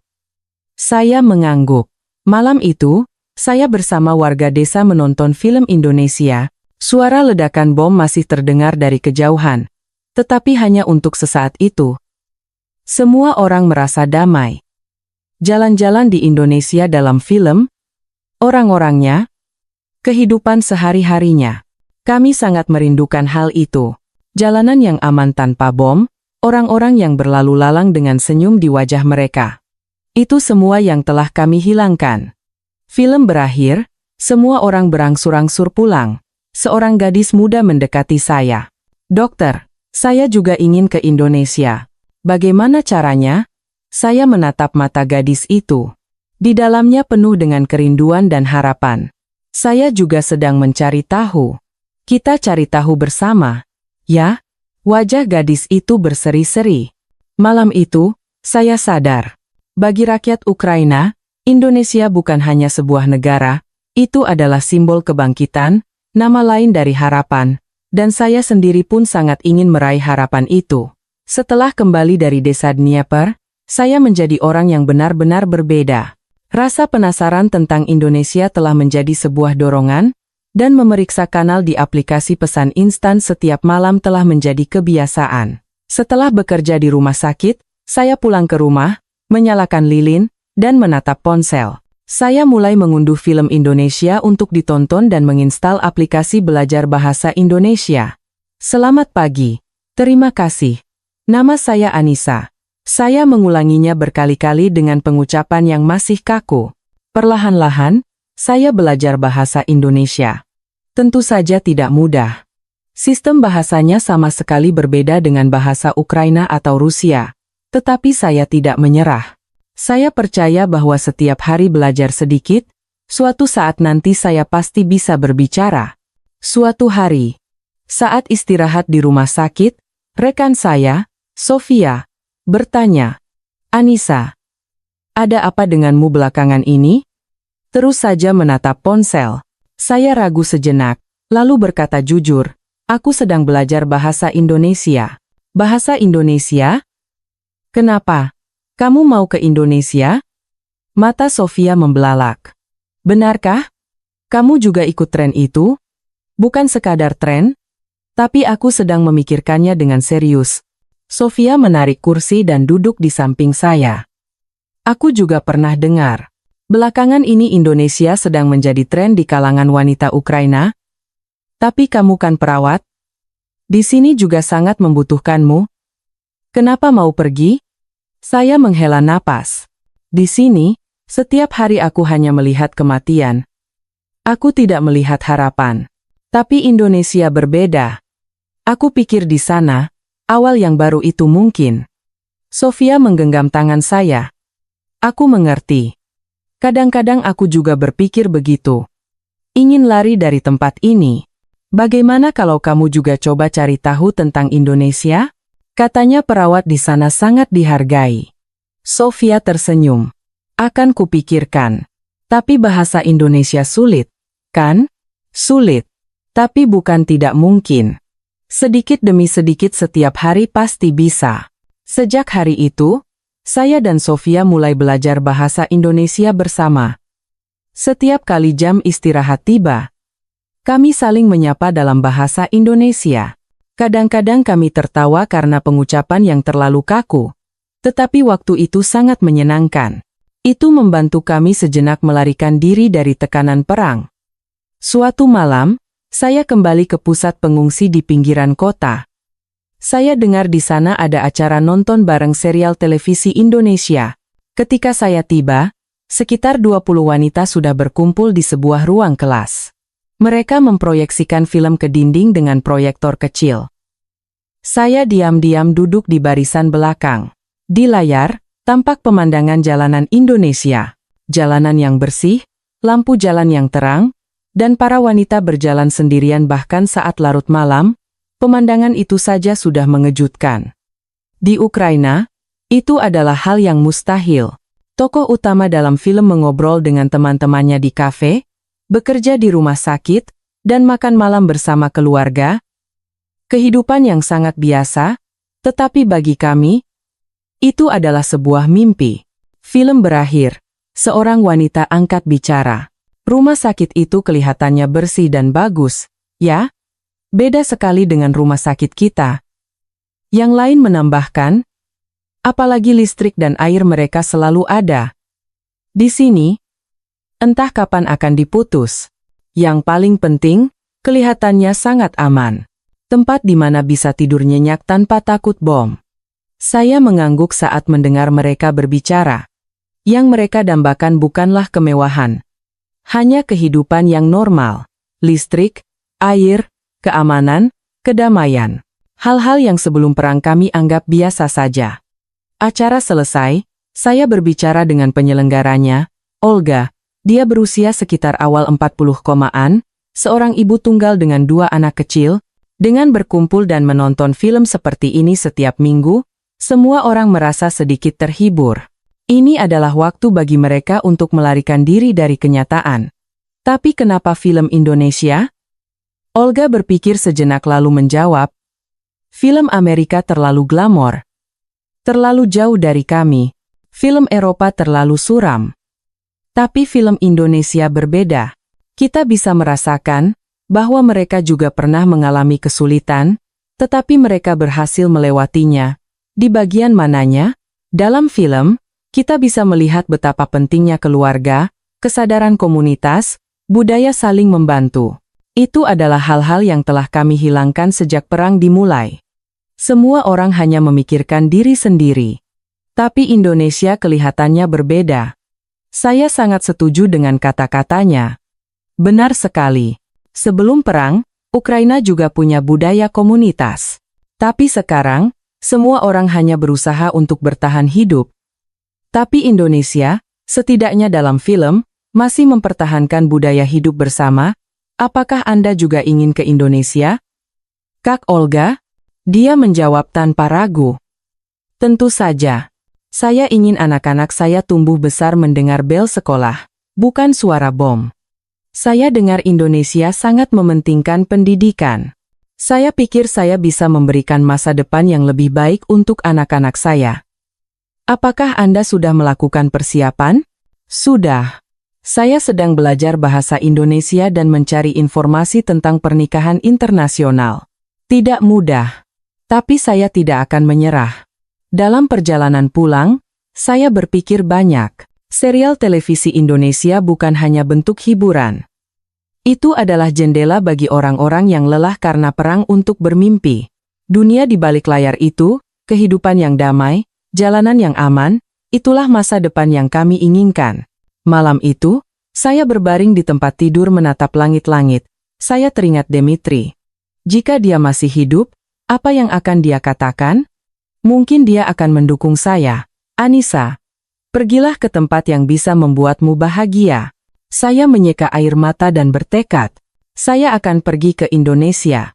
Saya mengangguk. Malam itu, saya bersama warga desa menonton film Indonesia. Suara ledakan bom masih terdengar dari kejauhan. Tetapi hanya untuk sesaat itu. Semua orang merasa damai. Jalan-jalan di Indonesia dalam film, orang-orangnya, kehidupan sehari-harinya. Kami sangat merindukan hal itu. Jalanan yang aman tanpa bom, orang-orang yang berlalu lalang dengan senyum di wajah mereka. Itu semua yang telah kami hilangkan. Film berakhir, semua orang berangsur-angsur pulang. Seorang gadis muda mendekati saya. Dokter, saya juga ingin ke Indonesia. Bagaimana caranya? Saya menatap mata gadis itu. Di dalamnya penuh dengan kerinduan dan harapan. Saya juga sedang mencari tahu. Kita cari tahu bersama. Ya, wajah gadis itu berseri-seri. Malam itu, saya sadar. Bagi rakyat Ukraina, Indonesia bukan hanya sebuah negara, itu adalah simbol kebangkitan, nama lain dari harapan, dan saya sendiri pun sangat ingin meraih harapan itu. Setelah kembali dari desa Dnieper, saya menjadi orang yang benar-benar berbeda. Rasa penasaran tentang Indonesia telah menjadi sebuah dorongan, dan memeriksa kanal di aplikasi pesan instan setiap malam telah menjadi kebiasaan. Setelah bekerja di rumah sakit, saya pulang ke rumah, menyalakan lilin, dan menatap ponsel. Saya mulai mengunduh film Indonesia untuk ditonton dan menginstal aplikasi belajar bahasa Indonesia. Selamat pagi. Terima kasih. Nama saya Anissa. Saya mengulanginya berkali-kali dengan pengucapan yang masih kaku. Perlahan-lahan, saya belajar bahasa Indonesia. Tentu saja tidak mudah. Sistem bahasanya sama sekali berbeda dengan bahasa Ukraina atau Rusia. Tetapi saya tidak menyerah. Saya percaya bahwa setiap hari belajar sedikit, suatu saat nanti saya pasti bisa berbicara. Suatu hari, saat istirahat di rumah sakit, rekan saya, Sofia, bertanya, "Anissa, ada apa denganmu belakangan ini?" Terus saja menatap ponsel. Saya ragu sejenak, lalu berkata jujur, "Aku sedang belajar bahasa Indonesia." "Bahasa Indonesia? Kenapa? Kamu mau ke Indonesia?" Mata Sofia membelalak. "Benarkah? Kamu juga ikut tren itu?" "Bukan sekadar tren, tapi aku sedang memikirkannya dengan serius." Sofia menarik kursi dan duduk di samping saya. "Aku juga pernah dengar. Belakangan ini Indonesia sedang menjadi tren di kalangan wanita Ukraina. Tapi kamu kan perawat? Di sini juga sangat membutuhkanmu. Kenapa mau pergi?" Saya menghela napas. Di sini, setiap hari aku hanya melihat kematian. Aku tidak melihat harapan. Tapi Indonesia berbeda. Aku pikir di sana, awal yang baru itu mungkin. Sofia menggenggam tangan saya. Aku mengerti. Kadang-kadang aku juga berpikir begitu. Ingin lari dari tempat ini. Bagaimana kalau kamu juga coba cari tahu tentang Indonesia? Katanya perawat di sana sangat dihargai. Sofia tersenyum. Akan kupikirkan. Tapi bahasa Indonesia sulit, kan? Sulit. Tapi bukan tidak mungkin. Sedikit demi sedikit setiap hari pasti bisa. Sejak hari itu, saya dan Sofia mulai belajar bahasa Indonesia bersama. Setiap kali jam istirahat tiba, kami saling menyapa dalam bahasa Indonesia. Kadang-kadang kami tertawa karena pengucapan yang terlalu kaku. Tetapi waktu itu sangat menyenangkan. Itu membantu kami sejenak melarikan diri dari tekanan perang. Suatu malam, saya kembali ke pusat pengungsi di pinggiran kota. Saya dengar di sana ada acara nonton bareng serial televisi Indonesia. Ketika saya tiba, sekitar 20 wanita sudah berkumpul di sebuah ruang kelas. Mereka memproyeksikan film ke dinding dengan proyektor kecil. Saya diam-diam duduk di barisan belakang. Di layar, tampak pemandangan jalanan Indonesia. Jalanan yang bersih, lampu jalan yang terang, dan para wanita berjalan sendirian bahkan saat larut malam. Pemandangan itu saja sudah mengejutkan. Di Ukraina, itu adalah hal yang mustahil. Tokoh utama dalam film mengobrol dengan teman-temannya di kafe, bekerja di rumah sakit, dan makan malam bersama keluarga. Kehidupan yang sangat biasa, tetapi bagi kami, itu adalah sebuah mimpi. Film berakhir, seorang wanita angkat bicara. Rumah sakit itu kelihatannya bersih dan bagus, ya? Beda sekali dengan rumah sakit kita. Yang lain menambahkan, apalagi listrik dan air mereka selalu ada. Di sini, entah kapan akan diputus. Yang paling penting, kelihatannya sangat aman. Tempat di mana bisa tidur nyenyak tanpa takut bom. Saya mengangguk saat mendengar mereka berbicara. Yang mereka dambakan bukanlah kemewahan. Hanya kehidupan yang normal. Listrik, air, keamanan, kedamaian. Hal-hal yang sebelum perang kami anggap biasa saja. Acara selesai, saya berbicara dengan penyelenggaranya, Olga. Dia berusia sekitar awal 40-an, seorang ibu tunggal dengan 2 anak kecil. Dengan berkumpul dan menonton film seperti ini setiap minggu, semua orang merasa sedikit terhibur. Ini adalah waktu bagi mereka untuk melarikan diri dari kenyataan. Tapi kenapa film Indonesia? Olga berpikir sejenak lalu menjawab, film Amerika terlalu glamor. Terlalu jauh dari kami. Film Eropa terlalu suram. Tapi film Indonesia berbeda. Kita bisa merasakan bahwa mereka juga pernah mengalami kesulitan, tetapi mereka berhasil melewatinya. Di bagian mananya, dalam film, kita bisa melihat betapa pentingnya keluarga, kesadaran komunitas, budaya saling membantu. Itu adalah hal-hal yang telah kami hilangkan sejak perang dimulai. Semua orang hanya memikirkan diri sendiri. Tapi Indonesia kelihatannya berbeda. Saya sangat setuju dengan kata-katanya. Benar sekali. Sebelum perang, Ukraina juga punya budaya komunitas. Tapi sekarang, semua orang hanya berusaha untuk bertahan hidup. Tapi Indonesia, setidaknya dalam film, masih mempertahankan budaya hidup bersama. Apakah Anda juga ingin ke Indonesia? Kak Olga? Dia menjawab tanpa ragu. Tentu saja. Saya ingin anak-anak saya tumbuh besar mendengar bel sekolah, bukan suara bom. Saya dengar Indonesia sangat mementingkan pendidikan. Saya pikir saya bisa memberikan masa depan yang lebih baik untuk anak-anak saya. Apakah Anda sudah melakukan persiapan? Sudah. Saya sedang belajar bahasa Indonesia dan mencari informasi tentang pernikahan internasional. Tidak mudah. Tapi saya tidak akan menyerah. Dalam perjalanan pulang, saya berpikir banyak. Serial televisi Indonesia bukan hanya bentuk hiburan. Itu adalah jendela bagi orang-orang yang lelah karena perang untuk bermimpi. Dunia di balik layar itu, kehidupan yang damai, jalanan yang aman, itulah masa depan yang kami inginkan. Malam itu, saya berbaring di tempat tidur menatap langit-langit. Saya teringat Dmitri. Jika dia masih hidup, apa yang akan dia katakan? Mungkin dia akan mendukung saya. Anissa, pergilah ke tempat yang bisa membuatmu bahagia. Saya menyeka air mata dan bertekad. Saya akan pergi ke Indonesia.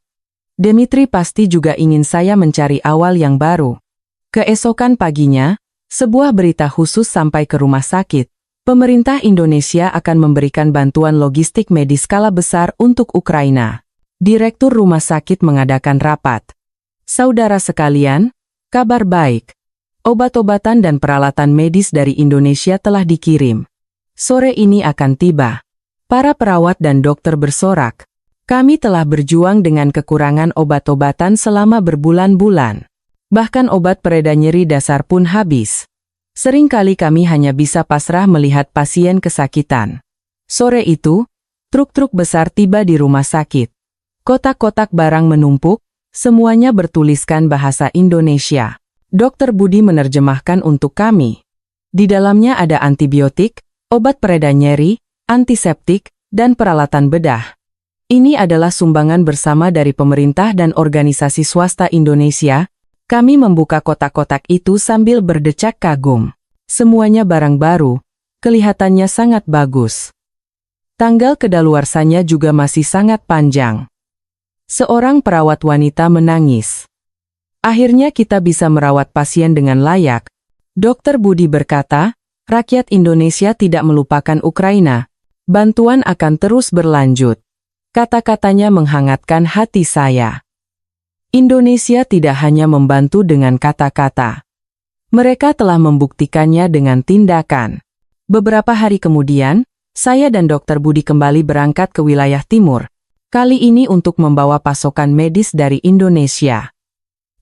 Dmitri pasti juga ingin saya mencari awal yang baru. Keesokan paginya, sebuah berita khusus sampai ke rumah sakit. Pemerintah Indonesia akan memberikan bantuan logistik medis skala besar untuk Ukraina. Direktur rumah sakit mengadakan rapat. Saudara sekalian, kabar baik. Obat-obatan dan peralatan medis dari Indonesia telah dikirim. Sore ini akan tiba. Para perawat dan dokter bersorak. Kami telah berjuang dengan kekurangan obat-obatan selama berbulan-bulan. Bahkan obat pereda nyeri dasar pun habis. Seringkali kami hanya bisa pasrah melihat pasien kesakitan. Sore itu, truk-truk besar tiba di rumah sakit. Kotak-kotak barang menumpuk, semuanya bertuliskan bahasa Indonesia. Dokter Budi menerjemahkan untuk kami. Di dalamnya ada antibiotik, obat pereda nyeri, antiseptik, dan peralatan bedah. Ini adalah sumbangan bersama dari pemerintah dan organisasi swasta Indonesia. Kami membuka kotak-kotak itu sambil berdecak kagum. Semuanya barang baru, kelihatannya sangat bagus. Tanggal kedaluarsanya juga masih sangat panjang. Seorang perawat wanita menangis. Akhirnya kita bisa merawat pasien dengan layak. Dokter Budi berkata, rakyat Indonesia tidak melupakan Ukraina. Bantuan akan terus berlanjut. Kata-katanya menghangatkan hati saya. Indonesia tidak hanya membantu dengan kata-kata. Mereka telah membuktikannya dengan tindakan. Beberapa hari kemudian, saya dan Dokter Budi kembali berangkat ke wilayah timur. Kali ini untuk membawa pasokan medis dari Indonesia.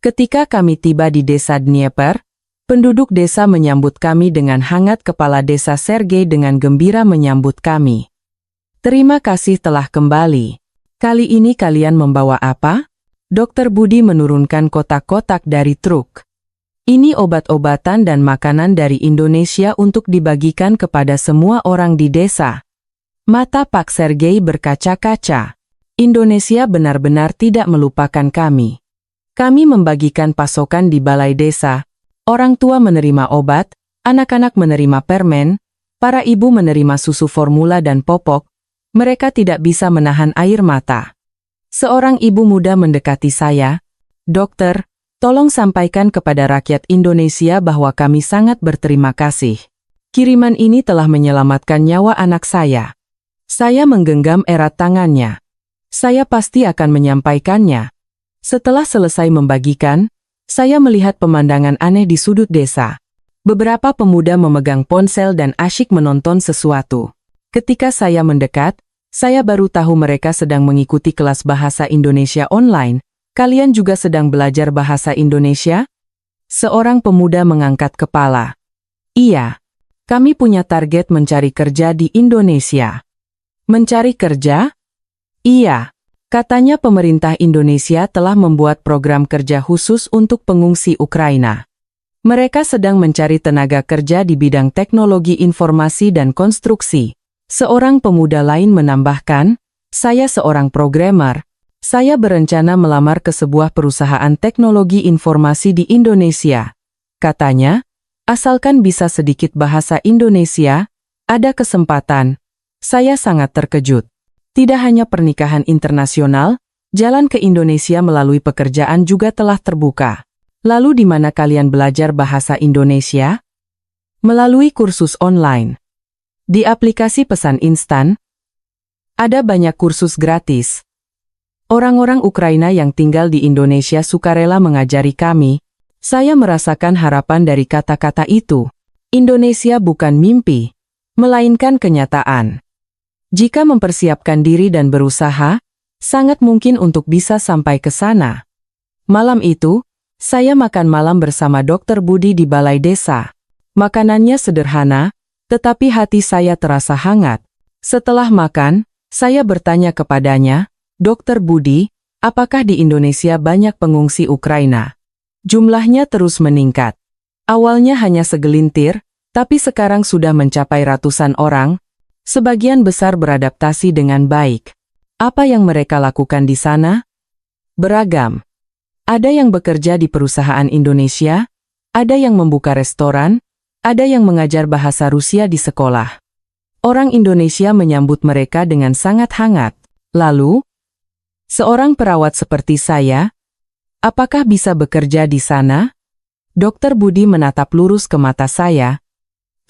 Ketika kami tiba di desa Dnieper, penduduk desa menyambut kami dengan hangat. Kepala desa Sergei dengan gembira menyambut kami. Terima kasih telah kembali. Kali ini kalian membawa apa? Dokter Budi menurunkan kotak-kotak dari truk. Ini obat-obatan dan makanan dari Indonesia untuk dibagikan kepada semua orang di desa. Mata Pak Sergei berkaca-kaca. Indonesia benar-benar tidak melupakan kami. Kami membagikan pasokan di balai desa. Orang tua menerima obat, anak-anak menerima permen, para ibu menerima susu formula dan popok. Mereka tidak bisa menahan air mata. Seorang ibu muda mendekati saya. Dokter, tolong sampaikan kepada rakyat Indonesia bahwa kami sangat berterima kasih. Kiriman ini telah menyelamatkan nyawa anak saya. Saya menggenggam erat tangannya. Saya pasti akan menyampaikannya. Setelah selesai membagikan, saya melihat pemandangan aneh di sudut desa. Beberapa pemuda memegang ponsel dan asyik menonton sesuatu. Ketika saya mendekat, saya baru tahu mereka sedang mengikuti kelas bahasa Indonesia online. Kalian juga sedang belajar bahasa Indonesia? Seorang pemuda mengangkat kepala. Iya, kami punya target mencari kerja di Indonesia. Mencari kerja? Iya, katanya pemerintah Indonesia telah membuat program kerja khusus untuk pengungsi Ukraina. Mereka sedang mencari tenaga kerja di bidang teknologi informasi dan konstruksi. Seorang pemuda lain menambahkan, saya seorang programmer. Saya berencana melamar ke sebuah perusahaan teknologi informasi di Indonesia. Katanya, asalkan bisa sedikit bahasa Indonesia, ada kesempatan. Saya sangat terkejut. Tidak hanya pernikahan internasional, jalan ke Indonesia melalui pekerjaan juga telah terbuka. Lalu di mana kalian belajar bahasa Indonesia? Melalui kursus online. Di aplikasi pesan instan, ada banyak kursus gratis. Orang-orang Ukraina yang tinggal di Indonesia sukarela mengajari kami. Saya merasakan harapan dari kata-kata itu. Indonesia bukan mimpi, melainkan kenyataan. Jika mempersiapkan diri dan berusaha, sangat mungkin untuk bisa sampai ke sana. Malam itu, saya makan malam bersama Dokter Budi di balai desa. Makanannya sederhana, tetapi hati saya terasa hangat. Setelah makan, saya bertanya kepadanya, Dokter Budi, apakah di Indonesia banyak pengungsi Ukraina? Jumlahnya terus meningkat. Awalnya hanya segelintir, tapi sekarang sudah mencapai ratusan orang. Sebagian besar beradaptasi dengan baik. Apa yang mereka lakukan di sana? Beragam. Ada yang bekerja di perusahaan Indonesia, ada yang membuka restoran, ada yang mengajar bahasa Rusia di sekolah. Orang Indonesia menyambut mereka dengan sangat hangat. Lalu, seorang perawat seperti saya, apakah bisa bekerja di sana? Dokter Budi menatap lurus ke mata saya.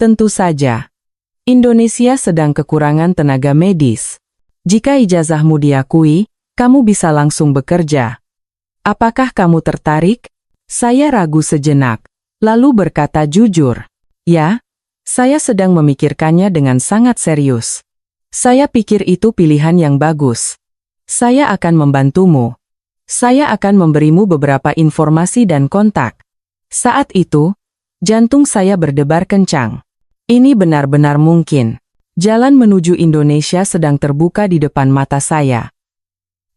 Tentu saja. Indonesia sedang kekurangan tenaga medis. Jika ijazahmu diakui, Kamu bisa langsung bekerja. Apakah kamu tertarik? Saya ragu sejenak, lalu berkata jujur. Ya, saya sedang memikirkannya dengan sangat serius. Saya pikir itu pilihan yang bagus. Saya akan membantumu. Saya akan memberimu beberapa informasi dan kontak. Saat itu, jantung saya berdebar kencang. Ini benar-benar mungkin. Jalan menuju Indonesia sedang terbuka di depan mata saya.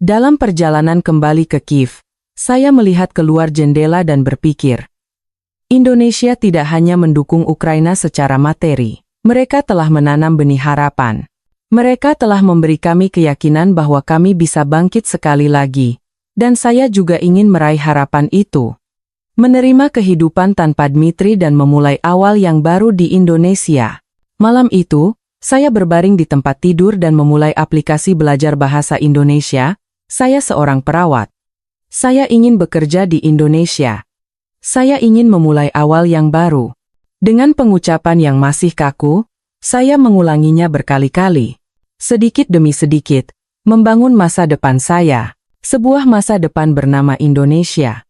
Dalam perjalanan kembali ke Kiev, saya melihat keluar jendela dan berpikir, Indonesia tidak hanya mendukung Ukraina secara materi. Mereka telah menanam benih harapan. Mereka telah memberi kami keyakinan bahwa kami bisa bangkit sekali lagi. Dan saya juga ingin meraih harapan itu. Menerima kehidupan tanpa Dmitri dan memulai awal yang baru di Indonesia. Malam itu, saya berbaring di tempat tidur dan memulai aplikasi belajar bahasa Indonesia. Saya seorang perawat. Saya ingin bekerja di Indonesia. Saya ingin memulai awal yang baru. Dengan pengucapan yang masih kaku, saya mengulanginya berkali-kali. Sedikit demi sedikit, membangun masa depan saya. Sebuah masa depan bernama Indonesia.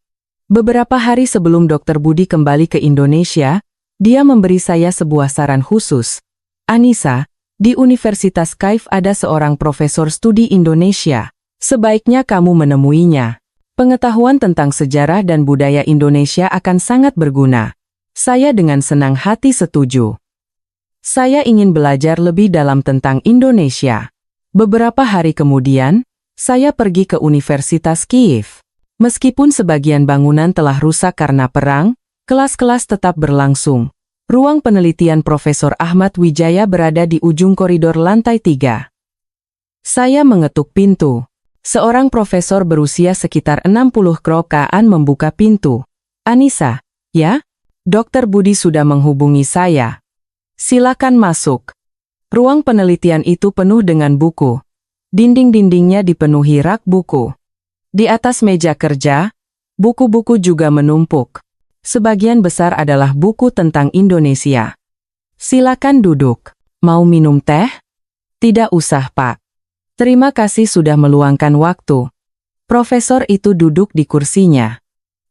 Beberapa hari sebelum Dr. Budi kembali ke Indonesia, dia memberi saya sebuah saran khusus. Anissa, di Universitas Kyiv ada seorang profesor studi Indonesia. Sebaiknya kamu menemuinya. Pengetahuan tentang sejarah dan budaya Indonesia akan sangat berguna. Saya dengan senang hati setuju. Saya ingin belajar lebih dalam tentang Indonesia. Beberapa hari kemudian, saya pergi ke Universitas Kyiv. Meskipun sebagian bangunan telah rusak karena perang, kelas-kelas tetap berlangsung. Ruang penelitian Profesor Ahmad Wijaya berada di ujung koridor lantai 3. Saya mengetuk pintu. Seorang profesor berusia sekitar 60 kerokaan membuka pintu. Anissa, ya? Dr. Budi sudah menghubungi saya. Silakan masuk. Ruang penelitian itu penuh dengan buku. Dinding-dindingnya dipenuhi rak buku. Di atas meja kerja, buku-buku juga menumpuk. Sebagian besar adalah buku tentang Indonesia. Silakan duduk. Mau minum teh? Tidak usah, Pak. Terima kasih sudah meluangkan waktu. Profesor itu duduk di kursinya.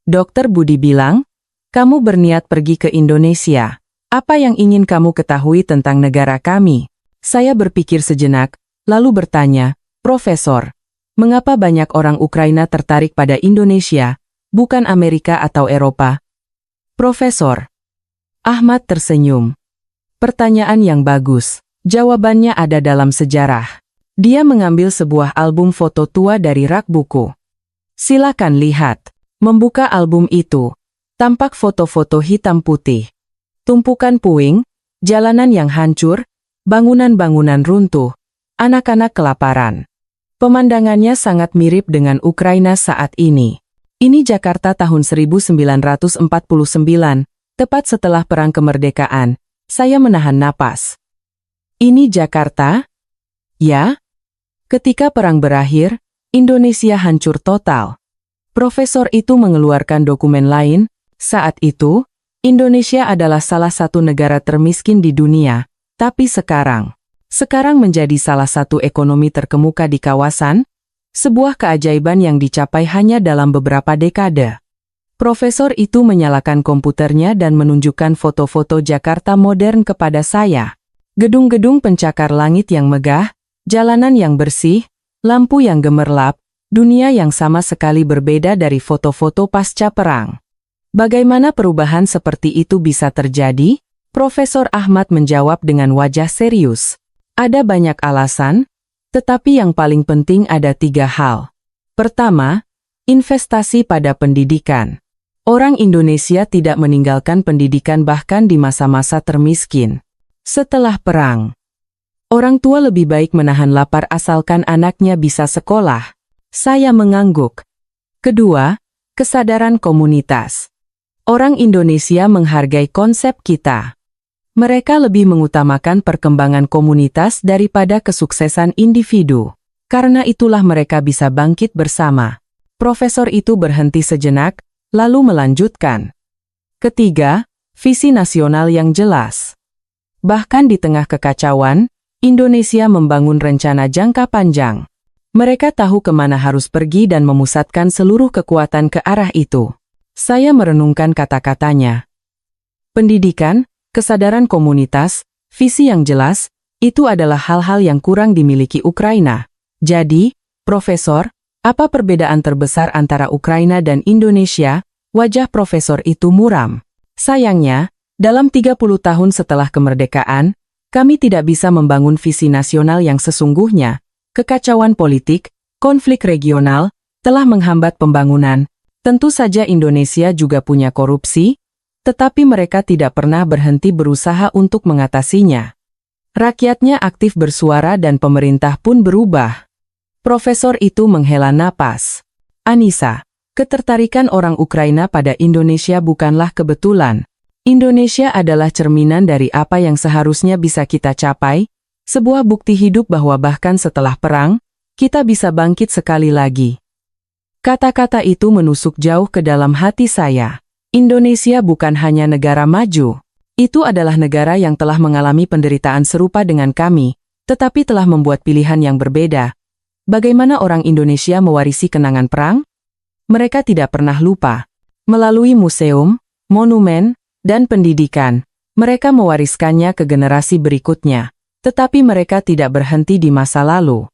Dr. Budi bilang, kamu berniat pergi ke Indonesia. Apa yang ingin kamu ketahui tentang negara kami? Saya berpikir sejenak, lalu bertanya, Profesor, mengapa banyak orang Ukraina tertarik pada Indonesia, bukan Amerika atau Eropa? Profesor Ahmad tersenyum. Pertanyaan yang bagus. Jawabannya ada dalam sejarah. Dia mengambil sebuah album foto tua dari rak buku. Silakan lihat. Membuka album itu, tampak foto-foto hitam putih. Tumpukan puing, jalanan yang hancur, bangunan-bangunan runtuh, anak-anak kelaparan. Pemandangannya sangat mirip dengan Ukraina saat ini. Ini Jakarta tahun 1949, tepat setelah Perang Kemerdekaan. Saya menahan napas. Ini Jakarta? Ya? Ketika perang berakhir, Indonesia hancur total. Profesor itu mengeluarkan dokumen lain. Saat itu, Indonesia adalah salah satu negara termiskin di dunia, tapi sekarang menjadi salah satu ekonomi terkemuka di kawasan, sebuah keajaiban yang dicapai hanya dalam beberapa dekade. Profesor itu menyalakan komputernya dan menunjukkan foto-foto Jakarta modern kepada saya. Gedung-gedung pencakar langit yang megah, jalanan yang bersih, lampu yang gemerlap, dunia yang sama sekali berbeda dari foto-foto pasca perang. Bagaimana perubahan seperti itu bisa terjadi? Profesor Ahmad menjawab dengan wajah serius. Ada banyak alasan, tetapi yang paling penting ada 3 hal. Pertama, investasi pada pendidikan. Orang Indonesia tidak meninggalkan pendidikan bahkan di masa-masa termiskin. Setelah perang, orang tua lebih baik menahan lapar asalkan anaknya bisa sekolah. Saya mengangguk. Kedua, kesadaran komunitas. Orang Indonesia menghargai konsep kita. Mereka lebih mengutamakan perkembangan komunitas daripada kesuksesan individu. Karena itulah mereka bisa bangkit bersama. Profesor itu berhenti sejenak, lalu melanjutkan. Ketiga, visi nasional yang jelas. Bahkan di tengah kekacauan, Indonesia membangun rencana jangka panjang. Mereka tahu kemana harus pergi dan memusatkan seluruh kekuatan ke arah itu. Saya merenungkan kata-katanya. Pendidikan, kesadaran komunitas, visi yang jelas, itu adalah hal-hal yang kurang dimiliki Ukraina. Jadi, Profesor, apa perbedaan terbesar antara Ukraina dan Indonesia? Wajah Profesor itu muram. Sayangnya, dalam 30 tahun setelah kemerdekaan, kami tidak bisa membangun visi nasional yang sesungguhnya. Kekacauan politik, konflik regional, telah menghambat pembangunan. Tentu saja Indonesia juga punya korupsi, tetapi mereka tidak pernah berhenti berusaha untuk mengatasinya. Rakyatnya aktif bersuara dan pemerintah pun berubah. Profesor itu menghela napas. Anissa, ketertarikan orang Ukraina pada Indonesia bukanlah kebetulan. Indonesia adalah cerminan dari apa yang seharusnya bisa kita capai, sebuah bukti hidup bahwa bahkan setelah perang, kita bisa bangkit sekali lagi. Kata-kata itu menusuk jauh ke dalam hati saya. Indonesia bukan hanya negara maju. Itu adalah negara yang telah mengalami penderitaan serupa dengan kami, tetapi telah membuat pilihan yang berbeda. Bagaimana orang Indonesia mewarisi kenangan perang? Mereka tidak pernah lupa. Melalui museum, monumen, dan pendidikan, mereka mewariskannya ke generasi berikutnya. Tetapi mereka tidak berhenti di masa lalu.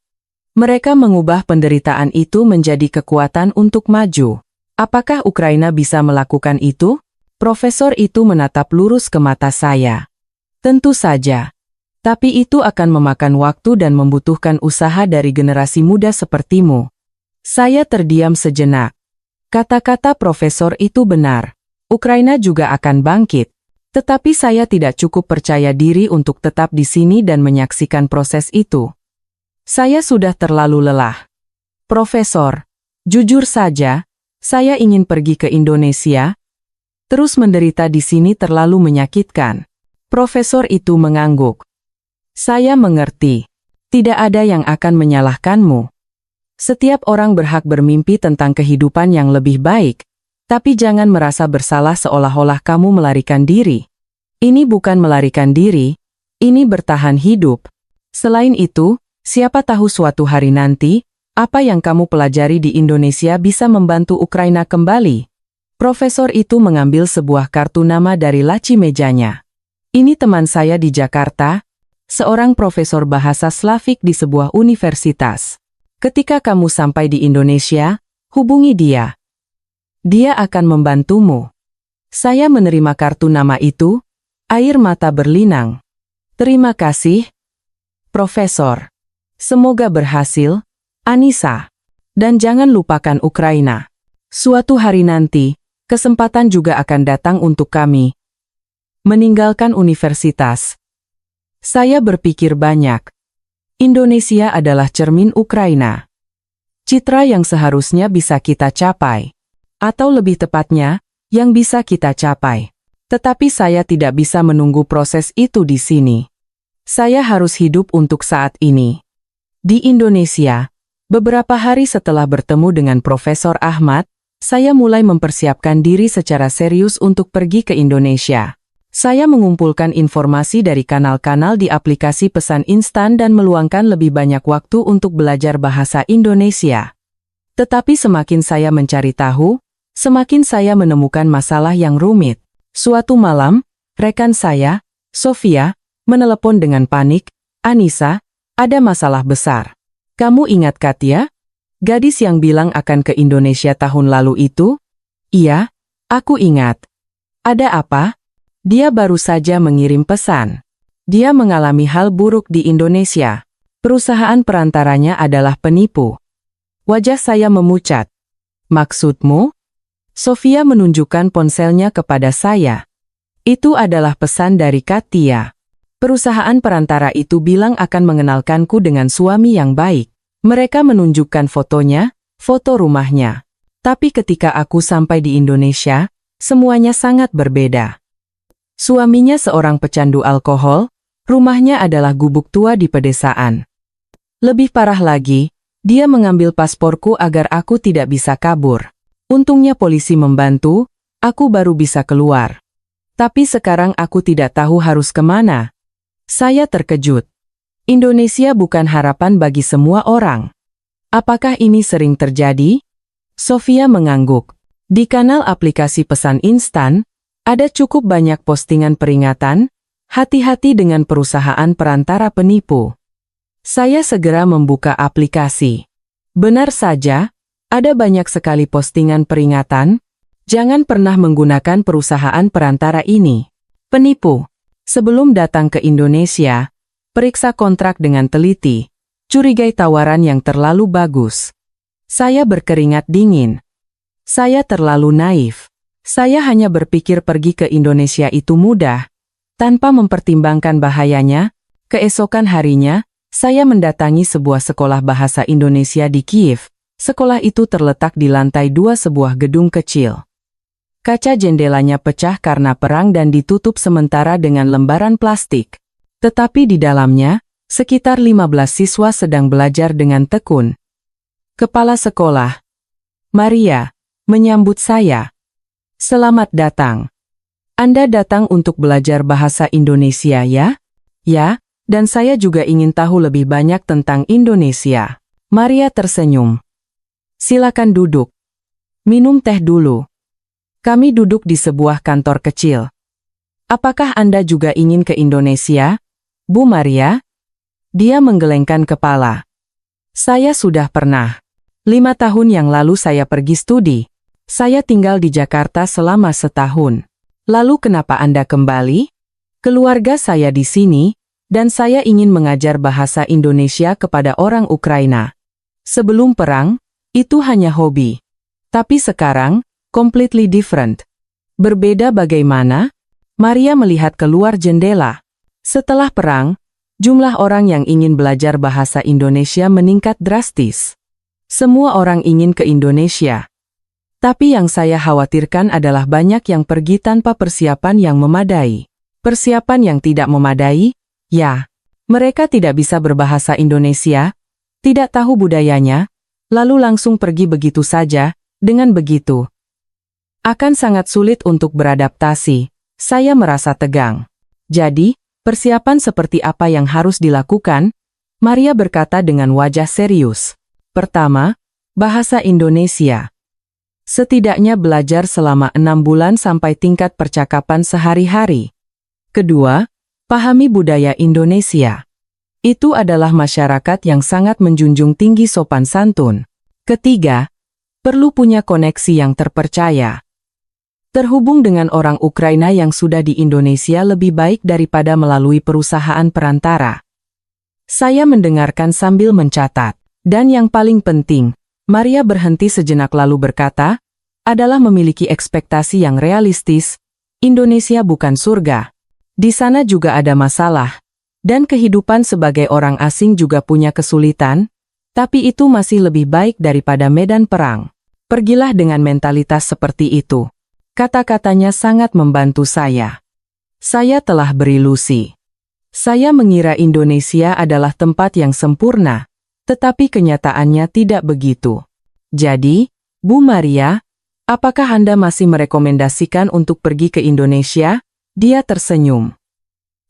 Mereka mengubah penderitaan itu menjadi kekuatan untuk maju. Apakah Ukraina bisa melakukan itu? Profesor itu menatap lurus ke mata saya. Tentu saja. Tapi itu akan memakan waktu dan membutuhkan usaha dari generasi muda sepertimu. Saya terdiam sejenak. Kata-kata profesor itu benar. Ukraina juga akan bangkit. Tetapi saya tidak cukup percaya diri untuk tetap di sini dan menyaksikan proses itu. Saya sudah terlalu lelah. Profesor, jujur saja, saya ingin pergi ke Indonesia. Terus menderita di sini terlalu menyakitkan. Profesor itu mengangguk. Saya mengerti. Tidak ada yang akan menyalahkanmu. Setiap orang berhak bermimpi tentang kehidupan yang lebih baik. Tapi jangan merasa bersalah seolah-olah kamu melarikan diri. Ini bukan melarikan diri, ini bertahan hidup. Selain itu, siapa tahu suatu hari nanti, apa yang kamu pelajari di Indonesia bisa membantu Ukraina kembali. Profesor itu mengambil sebuah kartu nama dari laci mejanya. Ini teman saya di Jakarta, seorang profesor bahasa Slavik di sebuah universitas. Ketika kamu sampai di Indonesia, hubungi dia. Dia akan membantumu. Saya menerima kartu nama itu, air mata berlinang. Terima kasih, Profesor. Semoga berhasil, Anissa. Dan jangan lupakan Ukraina. Suatu hari nanti, kesempatan juga akan datang untuk kami. Meninggalkan universitas. Saya berpikir banyak. Indonesia adalah cermin Ukraina. Citra yang seharusnya bisa kita capai. Atau lebih tepatnya, yang bisa kita capai. Tetapi saya tidak bisa menunggu proses itu di sini. Saya harus hidup untuk saat ini. Di Indonesia, beberapa hari setelah bertemu dengan Profesor Ahmad, saya mulai mempersiapkan diri secara serius untuk pergi ke Indonesia. Saya mengumpulkan informasi dari kanal-kanal di aplikasi pesan instan dan meluangkan lebih banyak waktu untuk belajar bahasa Indonesia. Tetapi semakin saya mencari tahu, semakin saya menemukan masalah yang rumit. Suatu malam, rekan saya, Sofia, menelepon dengan panik, "Anissa, ada masalah besar. Kamu ingat Katia? Gadis yang bilang akan ke Indonesia tahun lalu itu?" "Iya, aku ingat." "Ada apa?" "Dia baru saja mengirim pesan. Dia mengalami hal buruk di Indonesia. Perusahaan perantaranya adalah penipu." Wajah saya memucat. "Maksudmu?" Sofia menunjukkan ponselnya kepada saya. "Itu adalah pesan dari Katia. Perusahaan perantara itu bilang akan mengenalkanku dengan suami yang baik. Mereka menunjukkan fotonya, foto rumahnya. Tapi ketika aku sampai di Indonesia, semuanya sangat berbeda. Suaminya seorang pecandu alkohol, rumahnya adalah gubuk tua di pedesaan. Lebih parah lagi, dia mengambil pasporku agar aku tidak bisa kabur. Untungnya polisi membantu, aku baru bisa keluar. Tapi sekarang aku tidak tahu harus kemana." Saya terkejut. Indonesia bukan harapan bagi semua orang. Apakah ini sering terjadi? Sofia mengangguk. Di kanal aplikasi pesan instan, ada cukup banyak postingan peringatan, hati-hati dengan perusahaan perantara penipu. Saya segera membuka aplikasi. Benar saja, ada banyak sekali postingan peringatan, jangan pernah menggunakan perusahaan perantara ini. Penipu. Sebelum datang ke Indonesia, periksa kontrak dengan teliti, curigai tawaran yang terlalu bagus. Saya berkeringat dingin. Saya terlalu naif. Saya hanya berpikir pergi ke Indonesia itu mudah. Tanpa mempertimbangkan bahayanya, keesokan harinya, saya mendatangi sebuah sekolah bahasa Indonesia di Kiev. Sekolah itu terletak di lantai 2 sebuah gedung kecil. Kaca jendelanya pecah karena perang dan ditutup sementara dengan lembaran plastik. Tetapi di dalamnya, sekitar 15 siswa sedang belajar dengan tekun. Kepala sekolah, Maria, menyambut saya. Selamat datang. Anda datang untuk belajar bahasa Indonesia ya? Ya, dan saya juga ingin tahu lebih banyak tentang Indonesia. Maria tersenyum. Silakan duduk. Minum teh dulu. Kami duduk di sebuah kantor kecil. Apakah Anda juga ingin ke Indonesia, Bu Maria? Dia menggelengkan kepala. Saya sudah pernah. 5 tahun yang lalu saya pergi studi. Saya tinggal di Jakarta selama setahun. Lalu kenapa Anda kembali? Keluarga saya di sini, dan saya ingin mengajar bahasa Indonesia kepada orang Ukraina. Sebelum perang, itu hanya hobi. Tapi sekarang, completely different. Berbeda bagaimana? Maria melihat keluar jendela. Setelah perang, jumlah orang yang ingin belajar bahasa Indonesia meningkat drastis. Semua orang ingin ke Indonesia. Tapi yang saya khawatirkan adalah banyak yang pergi tanpa persiapan yang memadai. Persiapan yang tidak memadai, ya. Mereka tidak bisa berbahasa Indonesia, tidak tahu budayanya, lalu langsung pergi begitu saja. Dengan begitu, akan sangat sulit untuk beradaptasi. Saya merasa tegang. Jadi, persiapan seperti apa yang harus dilakukan? Maria berkata dengan wajah serius. Pertama, bahasa Indonesia. Setidaknya belajar selama 6 bulan sampai tingkat percakapan sehari-hari. Kedua, pahami budaya Indonesia. Itu adalah masyarakat yang sangat menjunjung tinggi sopan santun. Ketiga, perlu punya koneksi yang terpercaya. Terhubung dengan orang Ukraina yang sudah di Indonesia lebih baik daripada melalui perusahaan perantara. Saya mendengarkan sambil mencatat. Dan yang paling penting, Maria berhenti sejenak lalu berkata, adalah memiliki ekspektasi yang realistis. Indonesia bukan surga. Di sana juga ada masalah. Dan kehidupan sebagai orang asing juga punya kesulitan, tapi itu masih lebih baik daripada medan perang. Pergilah dengan mentalitas seperti itu. Kata-katanya sangat membantu saya. Saya telah berilusi. Saya mengira Indonesia adalah tempat yang sempurna. Tetapi kenyataannya tidak begitu. Jadi, Bu Maria, apakah Anda masih merekomendasikan untuk pergi ke Indonesia? Dia tersenyum.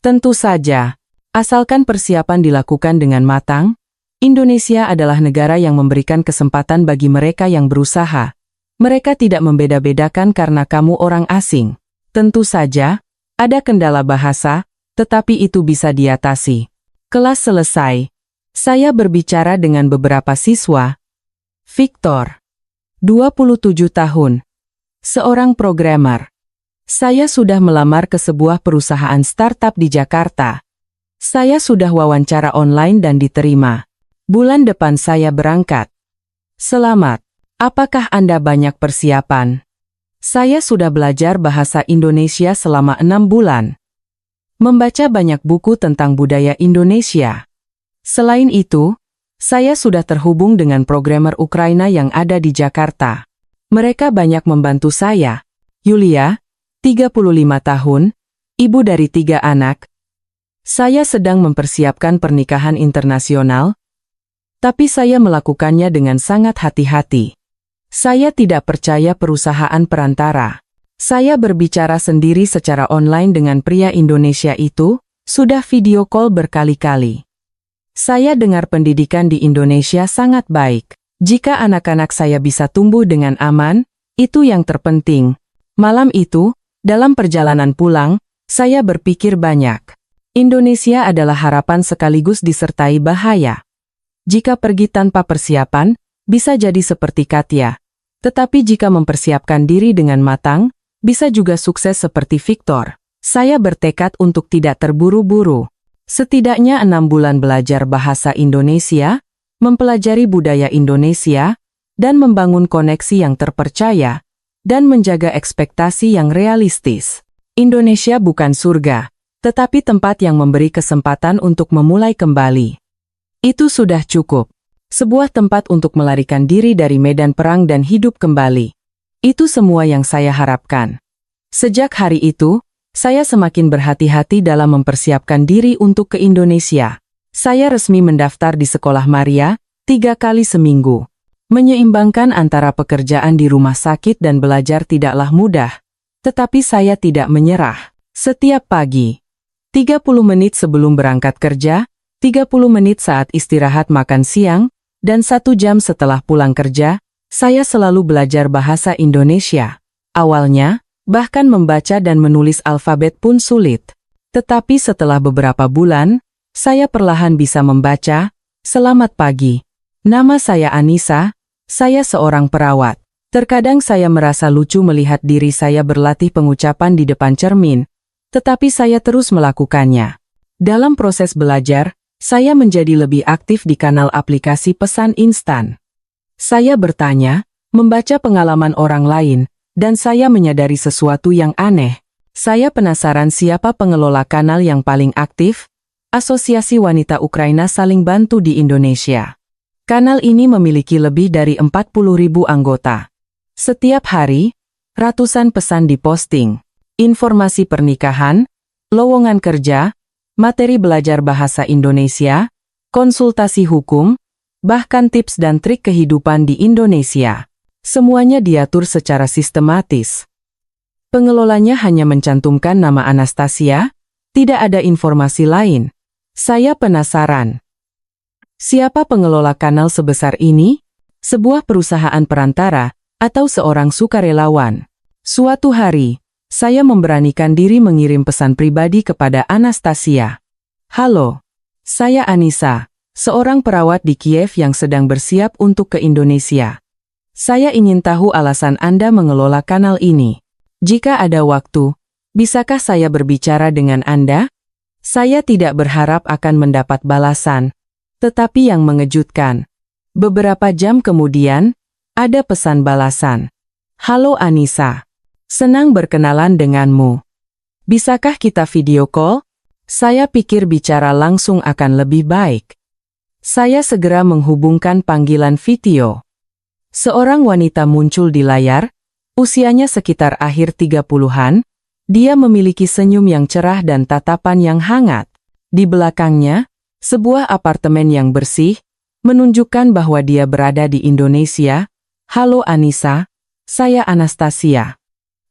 Tentu saja, asalkan persiapan dilakukan dengan matang. Indonesia adalah negara yang memberikan kesempatan bagi mereka yang berusaha. Mereka tidak membeda-bedakan karena kamu orang asing. Tentu saja, ada kendala bahasa, tetapi itu bisa diatasi. Kelas selesai. Saya berbicara dengan beberapa siswa. Victor, 27 tahun. Seorang programmer. Saya sudah melamar ke sebuah perusahaan startup di Jakarta. Saya sudah wawancara online dan diterima. Bulan depan saya berangkat. Selamat. Apakah Anda banyak persiapan? Saya sudah belajar bahasa Indonesia selama 6 bulan. Membaca banyak buku tentang budaya Indonesia. Selain itu, saya sudah terhubung dengan programmer Ukraina yang ada di Jakarta. Mereka banyak membantu saya. Yulia, 35 tahun, ibu dari 3 anak. Saya sedang mempersiapkan pernikahan internasional, tapi saya melakukannya dengan sangat hati-hati. Saya tidak percaya perusahaan perantara. Saya berbicara sendiri secara online dengan pria Indonesia itu, sudah video call berkali-kali. Saya dengar pendidikan di Indonesia sangat baik. Jika anak-anak saya bisa tumbuh dengan aman, itu yang terpenting. Malam itu, dalam perjalanan pulang, saya berpikir banyak. Indonesia adalah harapan sekaligus disertai bahaya. Jika pergi tanpa persiapan, bisa jadi seperti Katya. Tetapi jika mempersiapkan diri dengan matang, bisa juga sukses seperti Victor. Saya bertekad untuk tidak terburu-buru. Setidaknya 6 bulan belajar bahasa Indonesia, mempelajari budaya Indonesia, dan membangun koneksi yang terpercaya, dan menjaga ekspektasi yang realistis. Indonesia bukan surga, tetapi tempat yang memberi kesempatan untuk memulai kembali. Itu sudah cukup. Sebuah tempat untuk melarikan diri dari medan perang dan hidup kembali. Itu semua yang saya harapkan. Sejak hari itu, saya semakin berhati-hati dalam mempersiapkan diri untuk ke Indonesia. Saya resmi mendaftar di Sekolah Maria 3 kali seminggu. Menyeimbangkan antara pekerjaan di rumah sakit dan belajar tidaklah mudah. Tetapi saya tidak menyerah. Setiap pagi, 30 menit sebelum berangkat kerja, 30 menit saat istirahat makan siang, dan 1 jam setelah pulang kerja, saya selalu belajar bahasa Indonesia. Awalnya, bahkan membaca dan menulis alfabet pun sulit. Tetapi setelah beberapa bulan, saya perlahan bisa membaca. Selamat pagi. Nama saya Anissa, saya seorang perawat. Terkadang saya merasa lucu melihat diri saya berlatih pengucapan di depan cermin, tetapi saya terus melakukannya. Dalam proses belajar, saya menjadi lebih aktif di kanal aplikasi pesan instan. Saya bertanya, membaca pengalaman orang lain, dan saya menyadari sesuatu yang aneh. Saya penasaran siapa pengelola kanal yang paling aktif. Asosiasi Wanita Ukraina Saling Bantu di Indonesia. Kanal ini memiliki lebih dari 40.000 anggota. Setiap hari, ratusan pesan diposting. Informasi pernikahan, lowongan kerja, materi belajar bahasa Indonesia, konsultasi hukum, bahkan tips dan trik kehidupan di Indonesia. Semuanya diatur secara sistematis. Pengelolanya hanya mencantumkan nama Anastasia, tidak ada informasi lain. Saya penasaran. Siapa pengelola kanal sebesar ini? Sebuah perusahaan perantara, atau seorang sukarelawan? Suatu hari, saya memberanikan diri mengirim pesan pribadi kepada Anastasia. Halo, saya Anissa, seorang perawat di Kiev yang sedang bersiap untuk ke Indonesia. Saya ingin tahu alasan Anda mengelola kanal ini. Jika ada waktu, bisakah saya berbicara dengan Anda? Saya tidak berharap akan mendapat balasan. Tetapi yang mengejutkan, beberapa jam kemudian, ada pesan balasan. Halo Anissa, senang berkenalan denganmu. Bisakah kita video call? Saya pikir bicara langsung akan lebih baik. Saya segera menghubungkan panggilan video. Seorang wanita muncul di layar, usianya sekitar akhir 30-an, dia memiliki senyum yang cerah dan tatapan yang hangat. Di belakangnya, sebuah apartemen yang bersih, menunjukkan bahwa dia berada di Indonesia. Halo Anissa, saya Anastasia.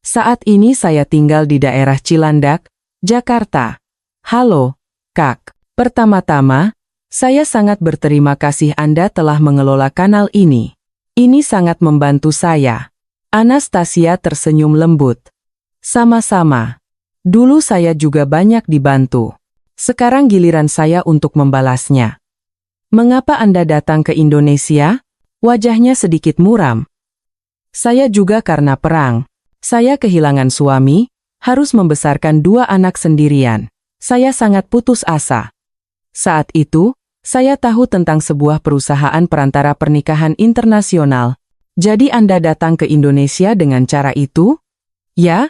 Saat ini saya tinggal di daerah Cilandak, Jakarta. Halo, Kak. Pertama-tama, saya sangat berterima kasih Anda telah mengelola kanal ini. Ini sangat membantu saya. Anastasia tersenyum lembut. Sama-sama. Dulu saya juga banyak dibantu. Sekarang giliran saya untuk membalasnya. Mengapa Anda datang ke Indonesia? Wajahnya sedikit muram. Saya juga karena perang. Saya kehilangan suami, harus membesarkan 2 anak sendirian. Saya sangat putus asa. Saat itu, saya tahu tentang sebuah perusahaan perantara pernikahan internasional. Jadi Anda datang ke Indonesia dengan cara itu? Ya?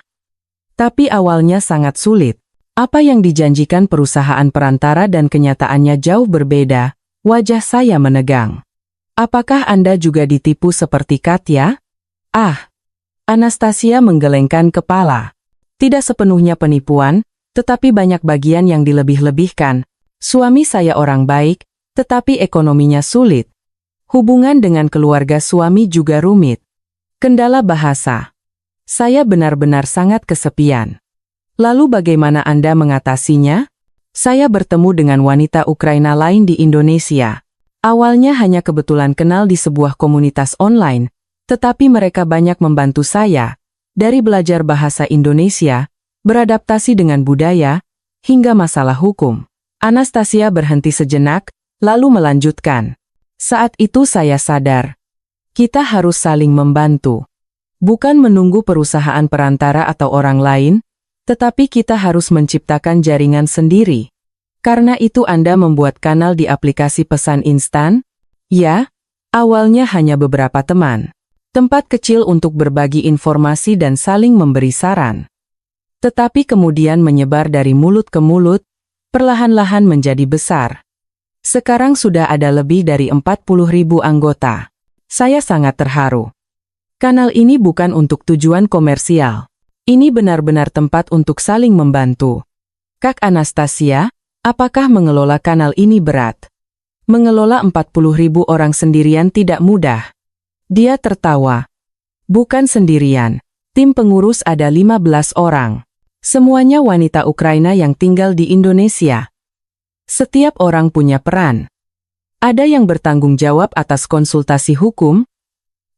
Tapi awalnya sangat sulit. Apa yang dijanjikan perusahaan perantara dan kenyataannya jauh berbeda. Wajah saya menegang. Apakah Anda juga ditipu seperti Katya? Anastasia menggelengkan kepala. Tidak sepenuhnya penipuan, tetapi banyak bagian yang dilebih-lebihkan. Suami saya orang baik, tetapi ekonominya sulit. Hubungan dengan keluarga suami juga rumit. Kendala bahasa. Saya benar-benar sangat kesepian. Lalu bagaimana Anda mengatasinya? Saya bertemu dengan wanita Ukraina lain di Indonesia. Awalnya hanya kebetulan kenal di sebuah komunitas online, tetapi mereka banyak membantu saya, dari belajar bahasa Indonesia, beradaptasi dengan budaya, hingga masalah hukum. Anastasia berhenti sejenak, lalu melanjutkan. Saat itu saya sadar, kita harus saling membantu. Bukan menunggu perusahaan perantara atau orang lain, tetapi kita harus menciptakan jaringan sendiri. Karena itu Anda membuat kanal di aplikasi pesan instan? Ya, awalnya hanya beberapa teman. Tempat kecil untuk berbagi informasi dan saling memberi saran. Tetapi kemudian menyebar dari mulut ke mulut, perlahan-lahan menjadi besar. Sekarang sudah ada lebih dari 40.000 anggota. Saya sangat terharu. Kanal ini bukan untuk tujuan komersial. Ini benar-benar tempat untuk saling membantu. Kak Anastasia, apakah mengelola kanal ini berat? Mengelola 40.000 orang sendirian tidak mudah. Dia tertawa. Bukan sendirian. Tim pengurus ada 15 orang. Semuanya wanita Ukraina yang tinggal di Indonesia. Setiap orang punya peran. Ada yang bertanggung jawab atas konsultasi hukum,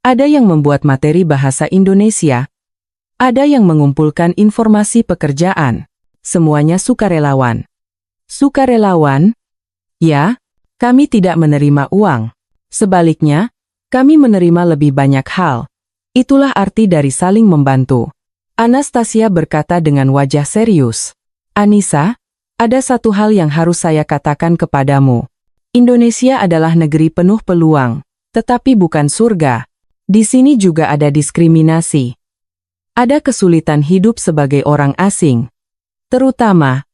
ada yang membuat materi bahasa Indonesia, ada yang mengumpulkan informasi pekerjaan. Semuanya sukarelawan. Sukarelawan? Ya, kami tidak menerima uang. Sebaliknya, kami menerima lebih banyak hal. Itulah arti dari saling membantu. Anastasia berkata dengan wajah serius. Anissa, ada satu hal yang harus saya katakan kepadamu. Indonesia adalah negeri penuh peluang, tetapi bukan surga. Di sini juga ada diskriminasi. Ada kesulitan hidup sebagai orang asing. Terutama,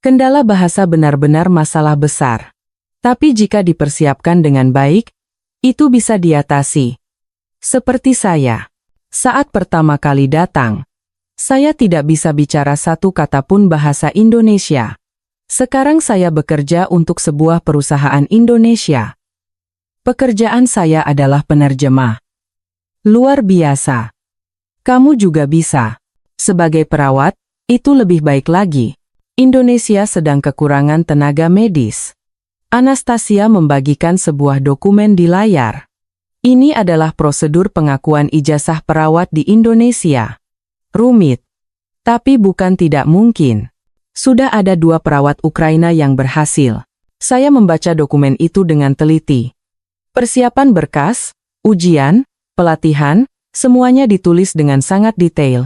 kendala bahasa benar-benar masalah besar. Tapi jika dipersiapkan dengan baik, itu bisa diatasi. Seperti saya. Saat pertama kali datang, saya tidak bisa bicara satu kata pun bahasa Indonesia. Sekarang saya bekerja untuk sebuah perusahaan Indonesia. Pekerjaan saya adalah penerjemah. Luar biasa. Kamu juga bisa. Sebagai perawat, itu lebih baik lagi. Indonesia sedang kekurangan tenaga medis. Anastasia membagikan sebuah dokumen di layar. Ini adalah prosedur pengakuan ijazah perawat di Indonesia. Rumit. Tapi bukan tidak mungkin. Sudah ada 2 perawat Ukraina yang berhasil. Saya membaca dokumen itu dengan teliti. Persiapan berkas, ujian, pelatihan, semuanya ditulis dengan sangat detail.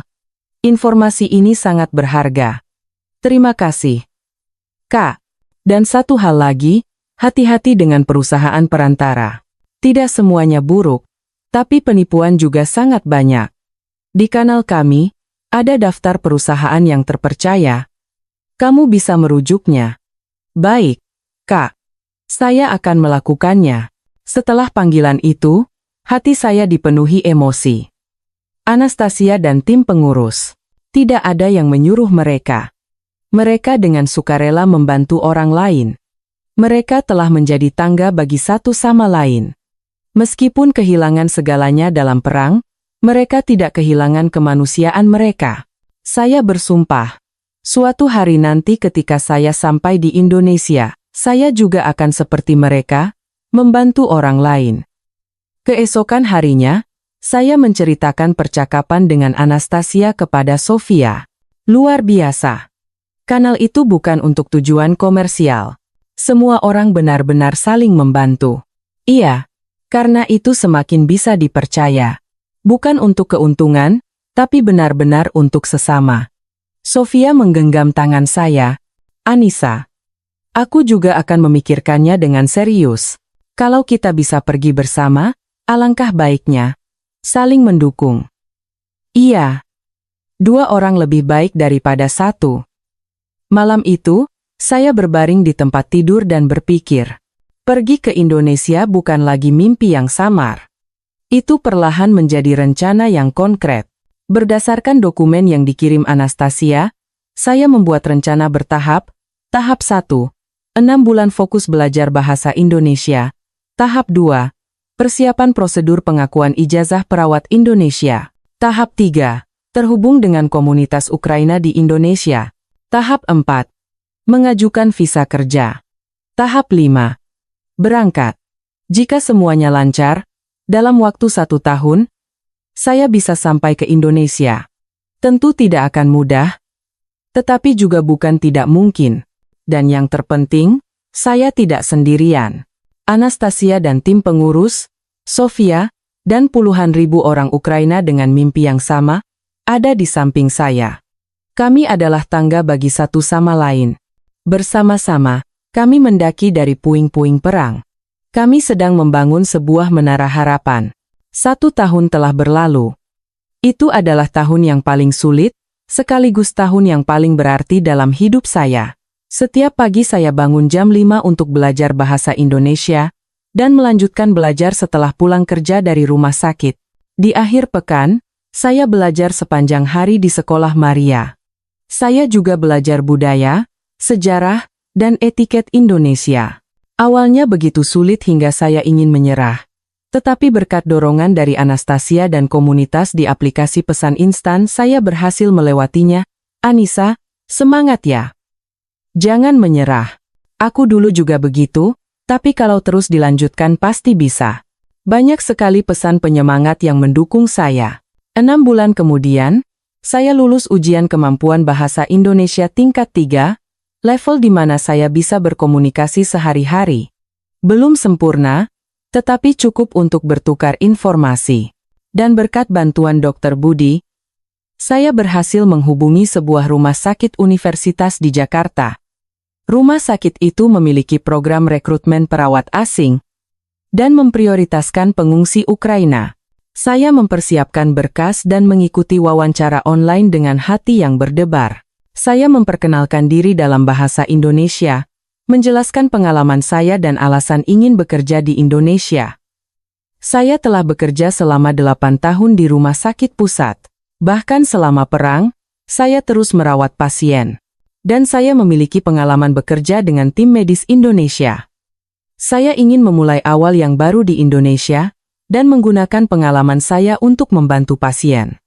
Informasi ini sangat berharga. Terima kasih, Kak. Dan satu hal lagi, hati-hati dengan perusahaan perantara. Tidak semuanya buruk, tapi penipuan juga sangat banyak. Di kanal kami, ada daftar perusahaan yang terpercaya. Kamu bisa merujuknya. Baik, Kak. Saya akan melakukannya. Setelah panggilan itu, hati saya dipenuhi emosi. Anastasia dan tim pengurus. Tidak ada yang menyuruh mereka. Mereka dengan sukarela membantu orang lain. Mereka telah menjadi tangga bagi satu sama lain. Meskipun kehilangan segalanya dalam perang, mereka tidak kehilangan kemanusiaan mereka. Saya bersumpah, suatu hari nanti ketika saya sampai di Indonesia, saya juga akan seperti mereka, membantu orang lain. Keesokan harinya, saya menceritakan percakapan dengan Anastasia kepada Sofia. Luar biasa. Kanal itu bukan untuk tujuan komersial. Semua orang benar-benar saling membantu. Iya, karena itu semakin bisa dipercaya. Bukan untuk keuntungan, tapi benar-benar untuk sesama. Sofia menggenggam tangan saya. Anissa, aku juga akan memikirkannya dengan serius. Kalau kita bisa pergi bersama, alangkah baiknya. Saling mendukung. Iya. 2 orang lebih baik daripada 1. Malam itu, saya berbaring di tempat tidur dan berpikir. Pergi ke Indonesia bukan lagi mimpi yang samar. Itu perlahan menjadi rencana yang konkret. Berdasarkan dokumen yang dikirim Anastasia, saya membuat rencana bertahap. Tahap 1, 6 bulan fokus belajar bahasa Indonesia. Tahap 2, persiapan prosedur pengakuan ijazah perawat Indonesia. Tahap 3, terhubung dengan komunitas Ukraina di Indonesia. Tahap 4, Mengajukan visa kerja. Tahap 5. Berangkat. Jika semuanya lancar, dalam waktu 1 tahun, saya bisa sampai ke Indonesia. Tentu tidak akan mudah, tetapi juga bukan tidak mungkin. Dan yang terpenting, saya tidak sendirian. Anastasia dan tim pengurus, Sofia, dan puluhan ribu orang Ukraina dengan mimpi yang sama, ada di samping saya. Kami adalah tangga bagi satu sama lain. Bersama-sama, kami mendaki dari puing-puing perang. Kami sedang membangun sebuah menara harapan. 1 tahun telah berlalu. Itu adalah tahun yang paling sulit, sekaligus tahun yang paling berarti dalam hidup saya. Setiap pagi saya bangun jam 5 untuk belajar bahasa Indonesia, dan melanjutkan belajar setelah pulang kerja dari rumah sakit. Di akhir pekan, saya belajar sepanjang hari di sekolah Maria. Saya juga belajar budaya, sejarah, dan etiket Indonesia. Awalnya begitu sulit hingga saya ingin menyerah. Tetapi berkat dorongan dari Anastasia dan komunitas di aplikasi pesan instan, saya berhasil melewatinya. Anissa, semangat ya! Jangan menyerah. Aku dulu juga begitu, tapi kalau terus dilanjutkan pasti bisa. Banyak sekali pesan penyemangat yang mendukung saya. 6 bulan kemudian, saya lulus ujian kemampuan bahasa Indonesia tingkat 3, level di mana saya bisa berkomunikasi sehari-hari. Belum sempurna, tetapi cukup untuk bertukar informasi. Dan berkat bantuan Dr. Budi, saya berhasil menghubungi sebuah rumah sakit universitas di Jakarta. Rumah sakit itu memiliki program rekrutmen perawat asing dan memprioritaskan pengungsi Ukraina. Saya mempersiapkan berkas dan mengikuti wawancara online dengan hati yang berdebar. Saya memperkenalkan diri dalam bahasa Indonesia, menjelaskan pengalaman saya dan alasan ingin bekerja di Indonesia. Saya telah bekerja selama 8 tahun di rumah sakit pusat. Bahkan selama perang, saya terus merawat pasien. Dan saya memiliki pengalaman bekerja dengan tim medis Indonesia. Saya ingin memulai awal yang baru di Indonesia, dan menggunakan pengalaman saya untuk membantu pasien.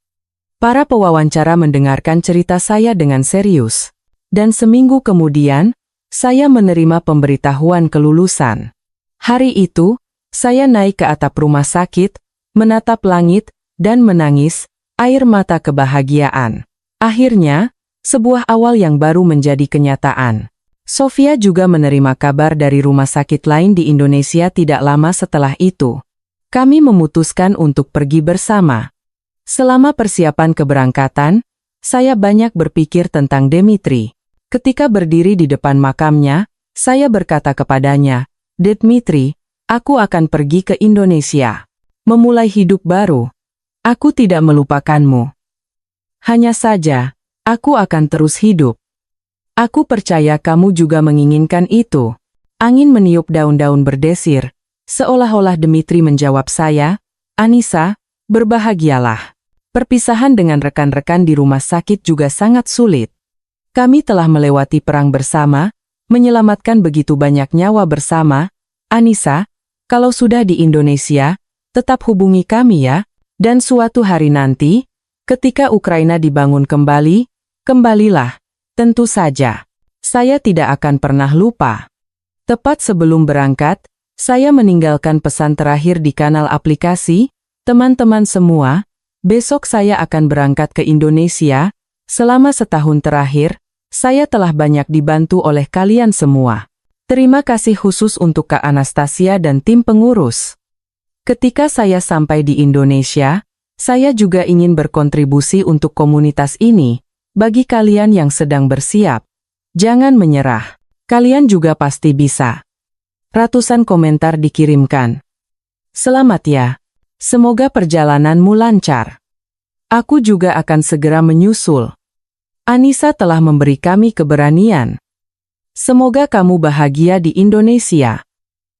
Para pewawancara mendengarkan cerita saya dengan serius. Dan seminggu kemudian, saya menerima pemberitahuan kelulusan. Hari itu, saya naik ke atap rumah sakit, menatap langit, dan menangis, air mata kebahagiaan. Akhirnya, sebuah awal yang baru menjadi kenyataan. Sofia juga menerima kabar dari rumah sakit lain di Indonesia tidak lama setelah itu. Kami memutuskan untuk pergi bersama. Selama persiapan keberangkatan, saya banyak berpikir tentang Dmitri. Ketika berdiri di depan makamnya, saya berkata kepadanya, "Dmitri, aku akan pergi ke Indonesia. Memulai hidup baru. Aku tidak melupakanmu. Hanya saja, aku akan terus hidup." Aku percaya kamu juga menginginkan itu. Angin meniup daun-daun berdesir. Seolah-olah Dmitri menjawab saya, "Anissa, berbahagialah." Perpisahan dengan rekan-rekan di rumah sakit juga sangat sulit. Kami telah melewati perang bersama, menyelamatkan begitu banyak nyawa bersama. Anissa, kalau sudah di Indonesia, tetap hubungi kami ya. Dan suatu hari nanti, ketika Ukraina dibangun kembali, kembalilah. Tentu saja. Saya tidak akan pernah lupa. Tepat sebelum berangkat, saya meninggalkan pesan terakhir di kanal aplikasi, "Teman-teman semua, besok saya akan berangkat ke Indonesia. Selama setahun terakhir, saya telah banyak dibantu oleh kalian semua. Terima kasih khusus untuk Kak Anastasia dan tim pengurus." Ketika saya sampai di Indonesia, saya juga ingin berkontribusi untuk komunitas ini. Bagi kalian yang sedang bersiap, jangan menyerah. Kalian juga pasti bisa. Ratusan komentar dikirimkan. "Selamat ya. Semoga perjalananmu lancar. Aku juga akan segera menyusul. Anissa telah memberi kami keberanian. Semoga kamu bahagia di Indonesia."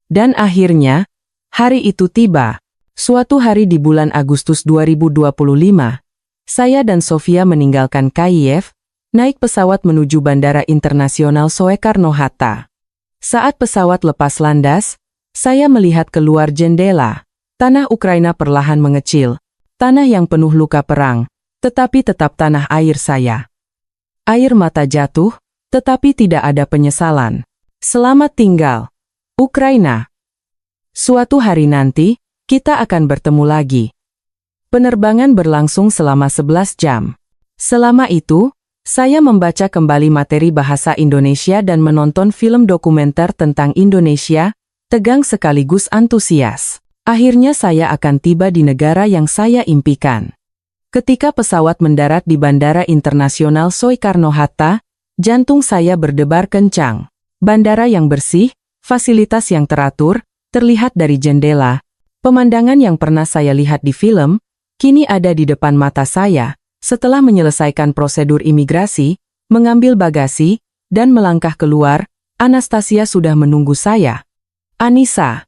Dan akhirnya, hari itu tiba. Suatu hari di bulan Agustus 2025, saya dan Sofia meninggalkan Kiev, naik pesawat menuju Bandara Internasional Soekarno-Hatta. Saat pesawat lepas landas, saya melihat keluar jendela. Tanah Ukraina perlahan mengecil, tanah yang penuh luka perang, tetapi tetap tanah air saya. Air mata jatuh, Tetapi tidak ada penyesalan. Selamat tinggal, Ukraina. Suatu hari nanti, kita akan bertemu lagi. Penerbangan berlangsung selama 11 jam. Selama itu, saya membaca kembali materi bahasa Indonesia dan menonton film dokumenter tentang Indonesia, tegang sekaligus antusias. Akhirnya saya akan tiba di negara yang saya impikan. Ketika pesawat mendarat di Bandara Internasional Soekarno-Hatta, jantung saya berdebar kencang. Bandara yang bersih, fasilitas yang teratur, terlihat dari jendela. Pemandangan yang pernah saya lihat di film, kini ada di depan mata saya. Setelah menyelesaikan prosedur imigrasi, mengambil bagasi, dan melangkah keluar, Anastasia sudah menunggu saya. Anissa,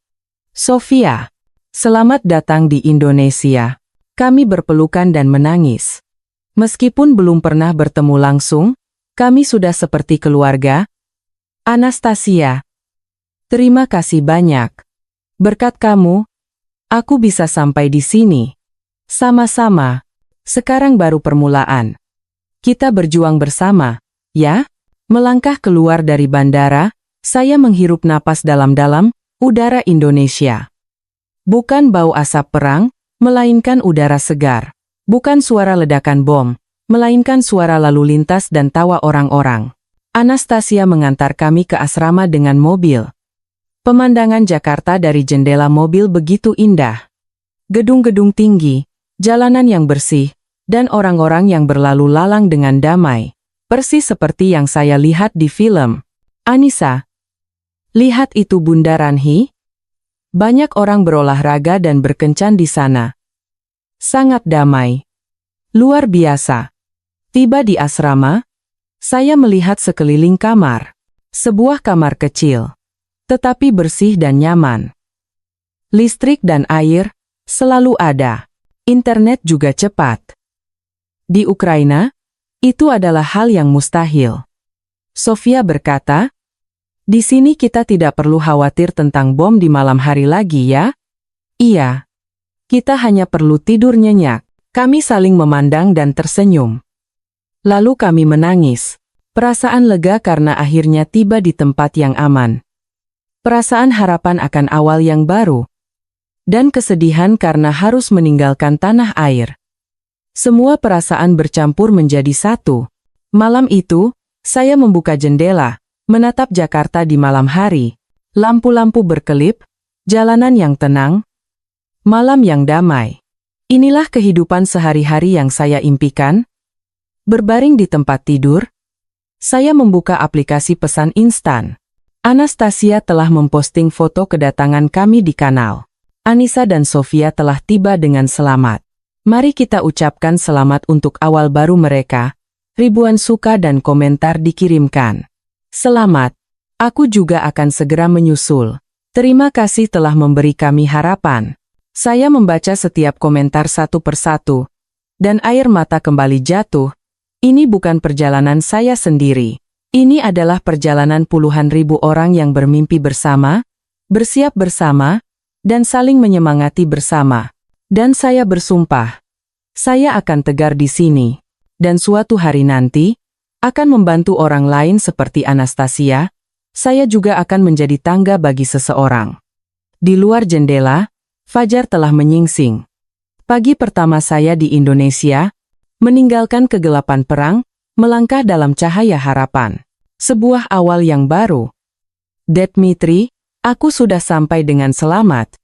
Sofia, selamat datang di Indonesia. Kami berpelukan dan menangis. Meskipun belum pernah bertemu langsung, kami sudah seperti keluarga. Anastasia, terima kasih banyak. Berkat kamu, aku bisa sampai di sini. Sama-sama. Sekarang baru permulaan. Kita berjuang bersama, ya? Melangkah keluar dari bandara, saya menghirup napas dalam-dalam, udara Indonesia. Bukan bau asap perang, melainkan udara segar. Bukan suara ledakan bom, melainkan suara lalu lintas dan tawa orang-orang. Anastasia mengantar kami ke asrama dengan mobil. Pemandangan Jakarta dari jendela mobil begitu indah. Gedung-gedung tinggi, jalanan yang bersih, dan orang-orang yang berlalu lalang dengan damai. Persis seperti yang saya lihat di film. Anissa, lihat itu Bundaran Hi. Banyak orang berolahraga dan berkencan di sana. Sangat damai. Luar biasa. Tiba di asrama, saya melihat sekeliling kamar. Sebuah kamar kecil, tetapi bersih dan nyaman. Listrik dan air selalu ada. Internet juga cepat. Di Ukraina, itu adalah hal yang mustahil. Sofia berkata, di sini kita tidak perlu khawatir tentang bom di malam hari lagi ya? Iya. Kita hanya perlu tidur nyenyak. Kami saling memandang dan tersenyum. Lalu kami menangis. Perasaan lega karena akhirnya tiba di tempat yang aman. Perasaan harapan akan awal yang baru. Dan kesedihan karena harus meninggalkan tanah air. Semua perasaan bercampur menjadi satu. Malam itu, saya membuka jendela, menatap Jakarta di malam hari. Lampu-lampu berkelip, jalanan yang tenang, malam yang damai. Inilah kehidupan sehari-hari yang saya impikan. Berbaring di tempat tidur, saya membuka aplikasi pesan instan. Anastasia telah memposting foto kedatangan kami di kanal. Anissa dan Sofia telah tiba dengan selamat. Mari kita ucapkan selamat untuk awal baru mereka. Ribuan suka dan komentar dikirimkan. Selamat, aku juga akan segera menyusul. Terima kasih telah memberi kami harapan. Saya membaca setiap komentar satu persatu, dan air mata kembali jatuh. Ini bukan perjalanan saya sendiri. Ini adalah perjalanan puluhan ribu orang yang bermimpi bersama, bersiap bersama, dan saling menyemangati bersama. Dan saya bersumpah, saya akan tegar di sini, dan suatu hari nanti, akan membantu orang lain seperti Anastasia. Saya juga akan menjadi tangga bagi seseorang. Di luar jendela, fajar telah menyingsing. Pagi pertama saya di Indonesia, meninggalkan kegelapan perang, melangkah dalam cahaya harapan. Sebuah awal yang baru. Dmitri, aku sudah sampai dengan selamat.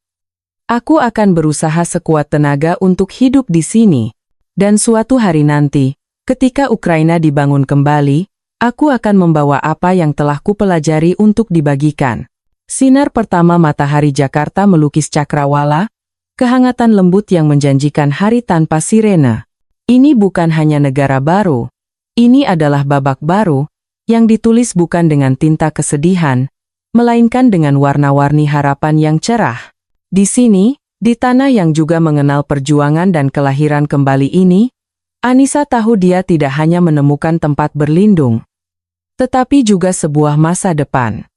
Aku akan berusaha sekuat tenaga untuk hidup di sini. Dan suatu hari nanti, ketika Ukraina dibangun kembali, aku akan membawa apa yang telah kupelajari untuk dibagikan. Sinar pertama matahari Jakarta melukis cakrawala, kehangatan lembut yang menjanjikan hari tanpa sirene. Ini bukan hanya negara baru. Ini adalah babak baru, yang ditulis bukan dengan tinta kesedihan, melainkan dengan warna-warni harapan yang cerah. Di sini, di tanah yang juga mengenal perjuangan dan kelahiran kembali ini, Anissa tahu dia tidak hanya menemukan tempat berlindung, tetapi juga sebuah masa depan.